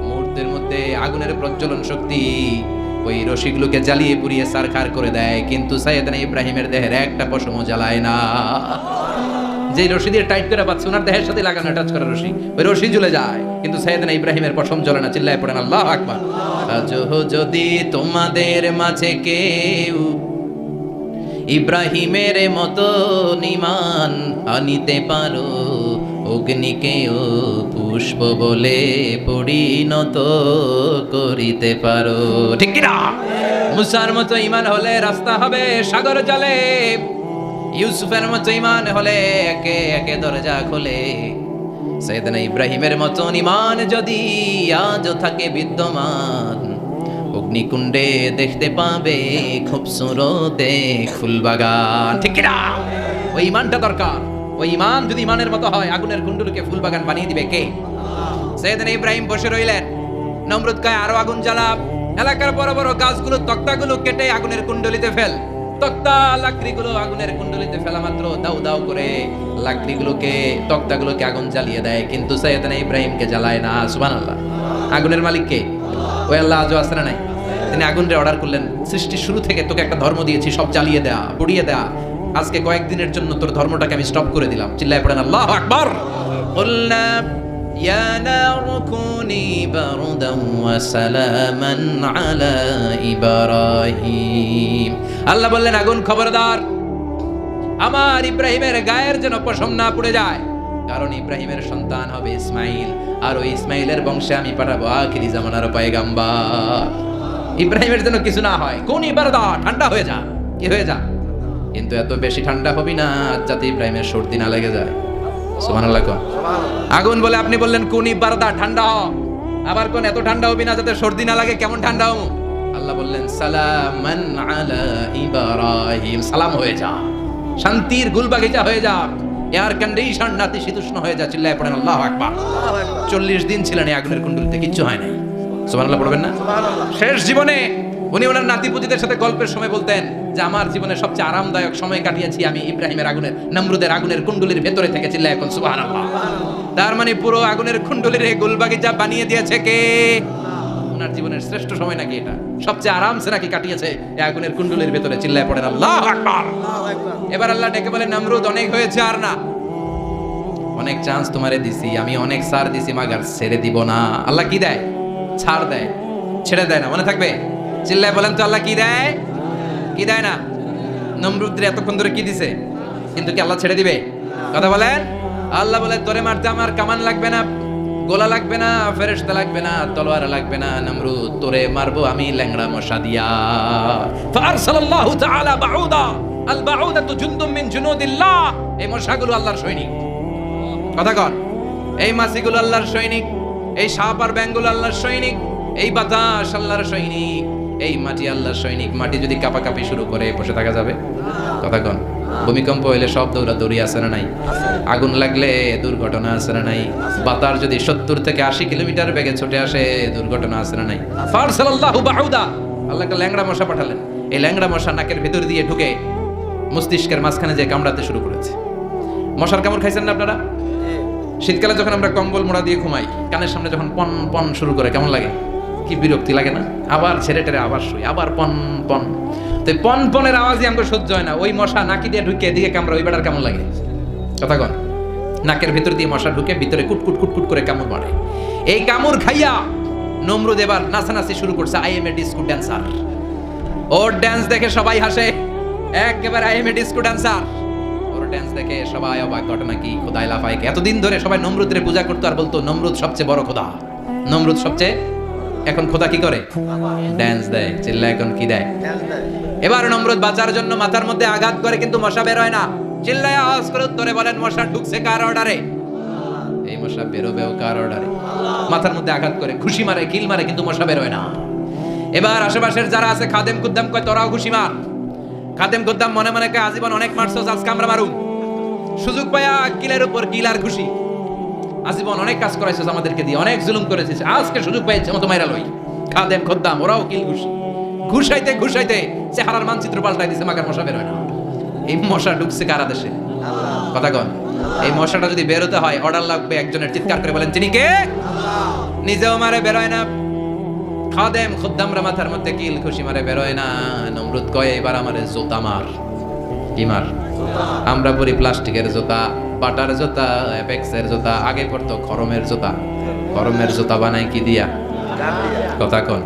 মুহূর্তের মধ্যে আগুনের প্রজ্বলন শক্তি ওই রশিগুলোকে জ্বালিয়ে পুড়িয়ে সারখার করে দেয়, কিন্তু সাইয়েদনা ইব্রাহিমের দেহের একটা পশমও জ্বালায় না। যে রশি দিয়ে টাইট করে পাচ্ছে, ওনার দেহের সাথে লাগানো টাচ করা রশি, ওই রশি জ্বলে যায়, কিন্তু সাইয়েদনা ইব্রাহিমের পশম জ্বলে না। চিল্লায় পড়েন আল্লাহু আকবার। যদি তোমাদের মাঝে কেউ ইব্রাহিমের মতো ঈমান আনিতে পারো, অগ্নিকেও পুষ্প বলে পরিণত করিতে পারো, ঠিক কি না? মুসার মতো ঈমান হলে রাস্তা হবে সাগর জলে, ইউসুফের মতো ঈমান হলে একে একে দরজা খোলে। সাইয়েদনা ইব্রাহিমের মতো ঈমান যদি আজও থাকে বিদ্যমান, অগ্নিকুণ্ডে দেখতে পাবে খুবসুরত ফুলবাগান, ঠিক কি না? ওই ঈমানটা দরকার। ওই ঈমান যদি ঈমানের মতো হয়, আগুনের কুণ্ডলকে ফুলবাগান বানিয়ে দিবে কে? সাইয়েদনা ইব্রাহিম বসে রইলেন। নমরুদ কয় আরো আগুন জ্বালা, এলাকার বড় বড় গাছগুলো, তক্তাগুলো কেটে আগুনের কুণ্ডলিতে ফেল। তক্তা লাকড়িগুলো আগুনের কুণ্ডলিতে ফেলা মাত্র দাউ দাউ করে লাকড়িগুলোকে, তক্তাগুলোকে আগুন জ্বালিয়ে দেয়, কিন্তু সাইয়েদনা ইব্রাহিমকে জ্বালায় না। সুবহানাল্লাহ। আগুনের মালিক কে? ওই আল্লাহ আজও আছে না নাই? তিনি আগুনরে অর্ডার করলেন, সৃষ্টির শুরু থেকে তোকে একটা ধর্ম দিয়েছি, সব জ্বালিয়ে দেয়া, পুড়িয়ে দেয়া, আজকে কয়েকদিনের জন্য তোর ধর্মটাকে আমি স্টপ করে দিলাম। চিল্লায় পড়েন আল্লাহু আকবার। কুলনা ইয়া নারু কুনি বারদান ওয়া সালামান আলা ইব্রাহিম। আল্লাহ বললেন, আগুন খবরদার, আমার ইব্রাহিমের গায়ের যেন পশম না পুড়ে যায়, কারণ ইব্রাহিমের সন্তান হবে ইসমাইল, আর ওই ইসমাইলের বংশে আমি পাঠাবো আখিরি জামানার পয়গাম্বর। ইব্রাহিমের যেন কিছু না হয়। কোন ইবারদা, ঠান্ডা হয়ে যা, কি হয়ে যা, কিন্তু এত বেশি ঠান্ডা হবি না যাতে ইব্রাহিমের সর্দি না লেগে যায়। সুবহানাল্লাহ। আগুন বলে আপনি বললেন কোন ইবারদা, ঠান্ডা হ, আবার কোন এত ঠান্ডা হবি না যাতে সর্দি না লাগে, কেমন ঠান্ডা হবো? আল্লাহ বললেন সালামান আলা ইব্রাহিম, সালাম হয়ে যা, শান্তির গুলবাগিচা হয়ে যা, এয়ার কন্ডিশন নাতিশীতোষ্ণ হয়ে যা। চিল্লায় পড়েন আল্লাহু আকবার। 40 দিন ছিলেন এই আগুনের কুণ্ডলিতে, কিচ্ছু হয় নাই। সুবহানাল্লাহ পড়বেন না? শেষ জীবনে উনি ওনার নাতিপুতিদের সাথে গল্পের সময় বলতেন যে আমার জীবনে সবচেয়ে আরামদায়ক সময় কাটিয়েছি আমি ইব্রাহিমের আগুনের, নমরুদের আগুনের কুণ্ডলির ভেতরে থেকে। চিল্লায় এখন সুবহানাল্লাহ। তার মানে পুরো আগুনের কুণ্ডলির এই গুলবাগিচা বানিয়ে দিয়েছে কে? ওনার জীবনের শ্রেষ্ঠ সময় নাকি এটা, সবচেয়ে আরামসে নাকি কাটিয়েছে এই আগুনের কুণ্ডলির ভেতরে। চিল্লায় পড়েন আল্লাহু আকবার। এবার আল্লাহ ডেকে বলেন, নমরুদ অনেক হয়েছে, আর না, অনেক চান্স তোমারে দিছি আমি, অনেক সার দিছি, মাগার ছেড়ে দিব না। আল্লাহ কি দেয়? ছাড় দেয়, ছেড়ে দেয় না। মনে থাকবে? চিল্লায় বলেন তো আল্লাহ কি দেয়? কি দেয় না? নমরুদরে এতক্ষণ ধরে কি দিছে, কিন্তু কি আল্লাহ ছেড়ে দিবে? কথা বলেন। আল্লাহ বলে তোরে মারতে আমার কামান লাগবে না, গোলা লাগবে না, ফেরেশতা লাগবে না, তলোয়ার লাগবে না, নমরুদ তোরে মারবো আমি ল্যাংড়া মশা দিয়া। ফারসালাল্লাহু তাআলা বাউদা, আল বাউদাতু জুনদুম মিন জুনুদিল্লাহ। এই মশাগুলো আল্লাহর সৈনিক। কথা কর। এই মাছিগুলো আল্লাহর সৈনিক, এই সাপ আর ব্যাঙগুলো আল্লাহর সৈনিক, এই বাতাস আল্লাহর সৈনিক, এই মাটি আল্লাহর সৈনিক। মাটি যদি কাঁপাকাঁপি শুরু করে বসে থাকা যাবে? কথা কন। ভূমিকম্প হইলে সব দৌড়াদৌড়ি আছে না নাই? আগুন লাগলে দুর্ঘটনা আছে না নাই? বাতাস যদি 70 থেকে 80 কিলোমিটার বেগে ছুটে আসে, দুর্ঘটনা আছে না নাই? ফারসালাল্লাহু বাউদা, আল্লাহ একটা ল্যাংড়া মশা পাঠালেন। এই ল্যাংড়া মশা নাকের ভিতর দিয়ে ঢুকে মস্তিষ্কের মাঝখানে যে কামড়াতে শুরু করেছে। মশার কামড় খাইছেন না আপনারা? শীতকালে যখন আমরা কম্বল মোড়া দিয়ে ঘুমাই, কানের সামনে যখন পন পন শুরু করে, কেমন লাগে? কি বিরক্তি লাগে না? আবার ছেড়ে টেরে আবার শুই, আবার পন পন। তো পন পনের আওয়াজই আমাকে সহ্য হয় না। ওই মশা নাকি দিয়ে ঢুকে এদিকে কামড়া, ওই বেটার কেমন লাগে? কথা কন। নাকের ভিতর দিয়ে মশা ঢুকে ভিতরে কুটকুট কুটকুট করে কামড় মারে। এই কামড় খাইয়া নমরুদ এবার নাচানাচি শুরু করছে। I M A disco dancer. Or dance দেখে সবাই হাসে, একেবারে I M A disco dancer. Or dance দেখে সবাই অবাক, ঘটনা কি? খোদাই লাফায়। এতদিন ধরে সবাই নমরুদের পূজা করতো আর বলতো নমরুদ সবচেয়ে বড় খোদা, নমরুদ সবচেয়ে। এখন খোদা কি করে? ড্যান্স দেয়। চিল্লা এখন কি দেয়? এবার নমরুদ বাঁচার জন্য মাথার মধ্যে আঘাত করে, কিন্তু মশা বের হয় না। চিল্লায় আওয়াজ করে উত্তরে বলেন, মশা ঢুকছে কার অর্ডারে? এই মশা বেরোবেও কার অর্ডারে? মাথার মধ্যে আঘাত করে, ঘুষি মারে, কিল মারে, কিন্তু মশা বের হয় না। এবার আশেপাশের যারা আছে খাদেম কুদ্দাম কয় তোরাও ঘুষি মার। খাদেম কুদ্দাম মনে মনে কয় আজীবন অনেক মারছস, আজকে আমরা মারুম। সুযোগ পায়া কিলের উপর কিল আর ঘুষি। আজীবন অনেক কাজ করাইছিস আমাদেরকে দিয়ে, অনেক জুলুম করেছিস, আজকে সুযোগ পাইছে মতো মাইরা লই। খাদেম কুদ্দাম ওরাও কিল ঘুষি। ঘুষাইতে ঘুষাইতে চেহারার মানচিত্র পাল্টাই দিছে, মাকার মশা বের হয় না। এই মশা ঢুকছে কারা দেশে? কথা কন। এই মশাটা যদি বেরোতে হয় অর্ডার লাগবে একজনের। চিৎকার করে বলেন তিনি কে? নিজেও মারে, বের হয় না। খাদেম খুদ্দামরা মাথার মধ্যে কিল খুশি মারে, বের হয় না। নমরুদ কয় এবার আমারে জুতা মার। কি মার? আমরা পরি প্লাস্টিকের জুতা, বাটার জুতা, অ্যাপেক্সের জুতা, আগে পড়তো খরমের জুতা। খরমের জুতা বানাই কি দিয়া? কথা কন।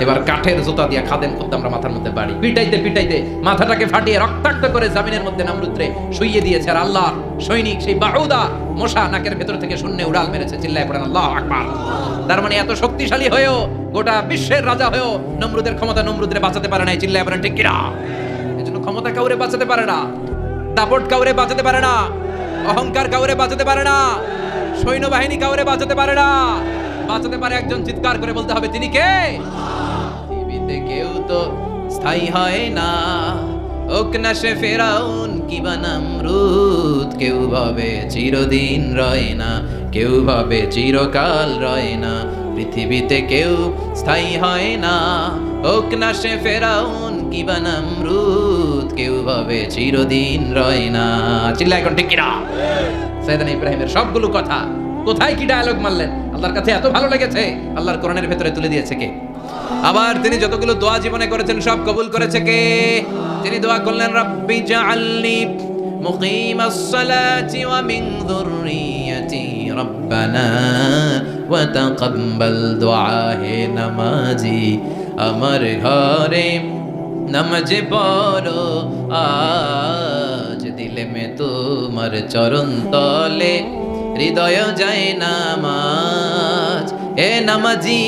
এবার কাঠের জুতা দিয়া খাদেম খুদ্দামরা মাথার মধ্যে বাড়ি পিটাইতে পিটাইতে মাথাটাকে ফাটিয়ে রক্তাক্ত করে জামিনের মধ্যে নমরুদরে শুইয়ে দিয়েছে। আর আল্লাহর সৈনিক সেই বাহুদা মশা নাকের ভেতর থেকে শূন্যে উড়াল মেরেছে। চিল্লায় পড়েন আল্লাহু আকবার। তার মানে এত শক্তিশালী হয়েও, গোটা বিশ্বের রাজা হয়েও নমরুদের ক্ষমতা নমরুদরে বাঁচাতে পারে নাই। চিল্লায় পড়েন ঠিক কিনা? এজন্য ক্ষমতা কাউরে বাঁচাতে পারে না, দাপট কাউরে বাঁচাতে পারে না, অহংকার কাউরে বাঁচাতে পারে না, সৈন্যবাহিনী কাউরে বাঁচাতে পারে না। বাঁচাতে পারে একজন। চিৎকার করে বলতে হবে তিনি কে? পৃথিবীতে কেউ তো স্থায়ী হয় না, ওক না সে ফেরাউন কিবা নমরুদ। কেউ ভাবে চিরদিন রয় না, কেউ ভাবে চিরকাল রয় না। পৃথিবীতে কেউ স্থায়ী হয় না, ওক না সে ফেরাউন কিবা নমরুদ। কেউ ভাবে চিরদিন রয় না। চিল্লা এখন ঠিক কিনা? সাইয়েদনা ইব্রাহিমের সবগুলো কথা কোথায় কি ডায়ালগ মারলেন, আল্লাহর কাছে এত ভালো লেগেছে, আল্লাহর কোরআনের ভেতরে তুলে দিয়েছে কে? আবার তিনি যতগুলো দোয়া জীবনে করেছেন সব কবুল করেছে কে? তিনি দোয়া করলেন রাব্বি জাআলনি মুকিমাস সালাতি ওয়া মিন যুররিয়াতি রাব্বানা ওয়া তাকাব্বাল দুআ। হে নামাজি আমার ঘরে নামাজ পড়ো আজ, দিলে মে তোমার চরণ তলে হৃদয় যায় নামাজ। এ নামাজি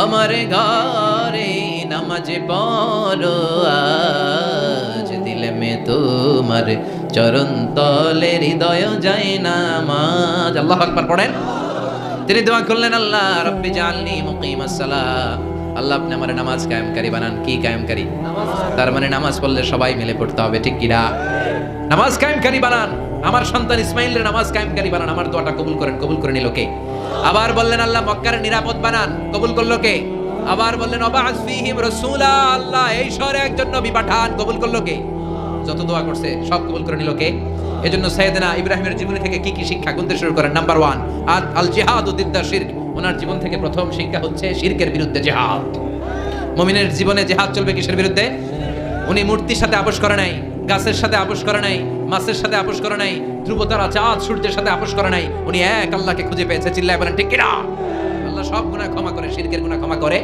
আমার ঘরে নামাজ পড়ো আজ, দিলে মে তোমার চরণ তলে হৃদয় যায় নামাজ। আল্লাহু আকবার পড়েন। তিনি দোয়া করলেন আল্লাহ রাব্বি জাআলনি মুকিমাস সালাহ। আল্লাহ আপনি আমার নামাজ কায়েমকারী বানান। কি কায়েমকারী? তার মানে নামাজ পড়লে সবাই মিলে পড়তে হবে, ঠিক কিনা? নামাজ কায়েমকারী বানান। আমার সন্তান ইসমাইলের নামাজ কায়েমকারী বানান। আমার দোয়াটা কবুল করেন। কবুল করে নিল কে? আবার বললেন আল্লাহ মক্কার নিরাপদ বানান। কবুল করলো কে? আবার বললেন ওয়াবা'আস ফীহিম রাসূলা। আল্লাহ এই শহরে একজন নবী পাঠান। কবুল করলো কে? যত দোয়া করছে সব কবুল করে নিল কে? এজন্য সাইয়েদনা ইব্রাহিমের জীবনী থেকে কি কি শিক্ষা গুনতে শুরু করেন? নাম্বার 1 আল জিহাদু দিদ্দা শিরক। ওনার জীবন থেকে প্রথম শিক্ষা হচ্ছে শিরকের বিরুদ্ধে জিহাদ। মুমিনের জীবনে জিহাদ চলবে কিসের বিরুদ্ধে? উনি মূর্তির সাথে আপোষ করে নাই, গাছের সাথে আপোষ করে নাই, মাছের সাথে আপোষ করে নাই, ধ্রুবতারা চাঁদ সূর্যের সাথে আপোষ করে নাই। উনি এক আল্লাহকে খুঁজে পেয়েছে। চিল্লায় বলেন ঠিক কিনা? আল্লাহ সব গুনাহ ক্ষমা করে, শিরকের গুনাহ ক্ষমা করে।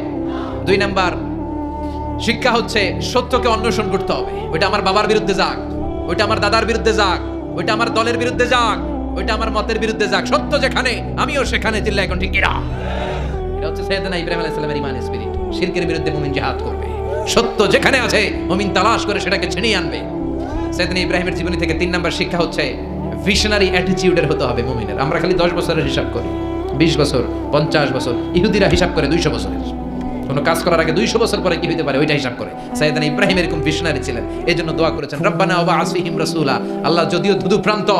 2 নাম্বার শিক্ষা হচ্ছে সত্যকে অন্বেষণ করতে হবে। ওইটা আমার বাবার বিরুদ্ধে যাক, ওইটা আমার দাদার বিরুদ্ধে যাক, ওইটা আমার দলের বিরুদ্ধে যাক, ওইটা আমার মতের বিরুদ্ধে যাক, সত্য যেখানে আমিও সেখানে। চিল্লায় এখন ঠিক কিনা? এটা হচ্ছে সাইয়েদনা ইব্রাহিম আলাইহিস সালামের ঈমান স্পিরিট। শিরকের বিরুদ্ধে মুমিন জিহাদ করবে। সত্য যেখানে আছে মুমিন তালাশ করে সেটাকে ছিনিয়ে আনবে। সাইয়েদনা ইব্রাহিমের জীবনী থেকে 3 নাম্বার শিক্ষা হচ্ছে ভিশনারি অ্যাটিটিউডের হতে হবে মুমিনের। আমরা খালি 10 বছরের হিসাব করি, 20 বছর, 50 বছর। ইহুদিরা হিসাব করে 200 বছরের। কোনো কাজ করার আগে 200 বছর পরে কি হতে পারে ওইটা হিসাব করে। সাইয়েদনা ইব্রাহিম এরকম ভিশনারি ছিলেন। এজন্য দোয়া করেছেন রব্বানা ওয়াবা'আস ফীহিম রাসূলা। আল্লাহ যদিও ধুধু প্রান্ত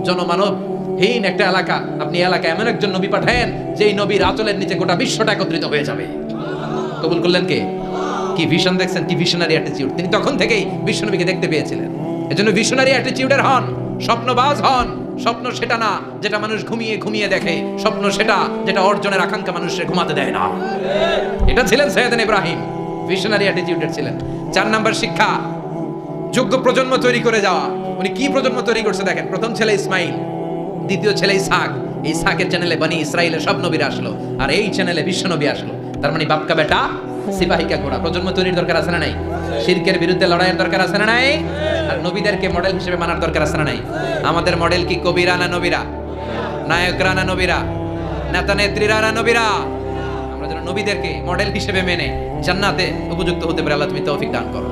জনমানব হীন একটা এলাকা, আপনি এলাকায় এমন একজন নবী পাঠান যেই নবীর আঁচলের নিচে গোটা বিশ্বটা একত্রিত হয়ে যাবে। কবুল করলেন কে? কি ভিশন দেখছেন, কি ভিশনারি অ্যাটিটিউড। তিনি তখন থেকেই বিশ্বনবীকে দেখতে পেয়েছিলেন। এজন্য ভিশনারি অ্যাটিটিউডের হন, স্বপ্নবাজ হন। স্বপ্ন সেটা না যেটা মানুষ ঘুমিয়ে ঘুমিয়ে দেখে, স্বপ্ন সেটা যেটা অর্জনের আকাঙ্ক্ষা মানুষের ঘুমাতে দেয় না। এটা ছিলেন সাইয়েদনা ইব্রাহিম, ভিশনারি অ্যাটিটিউডের ছিলেন। 4 নাম্বার শিক্ষা যোগ্য প্রজন্ম তৈরি করে যাওয়া। উনি কি প্রজন্ম তৈরি করছে দেখেন। প্রথম ছেলে ইসমাইল, দ্বিতীয় ছেলে ইসহাক। এই ইসহাকের চ্যানেলে বনি ইসরাইলের সব নবীরা আসলো, আর এই চ্যানেলে বিশ্বনবী আসলো। তার মানে বাপকা বেটা সিপাহিকা ঘোড়া। প্রজন্ম তৈরির দরকার আছে না নাই? শিরকের বিরুদ্ধে লড়াইয়ের দরকার আছে না নাই? আর নবীদেরকে মডেল হিসেবে মানার দরকার আছে না নাই? আমাদের মডেল কি কবিরা না নবীরা, নায়করা না নবীরা, নেতা নেত্রীরা না নবীরা? আমরা যেন নবীদেরকে মডেল হিসেবে মেনে জান্নাতে উপযুক্ত হতে পারে। আল্লাহ তুমি তৌফিক দান করো।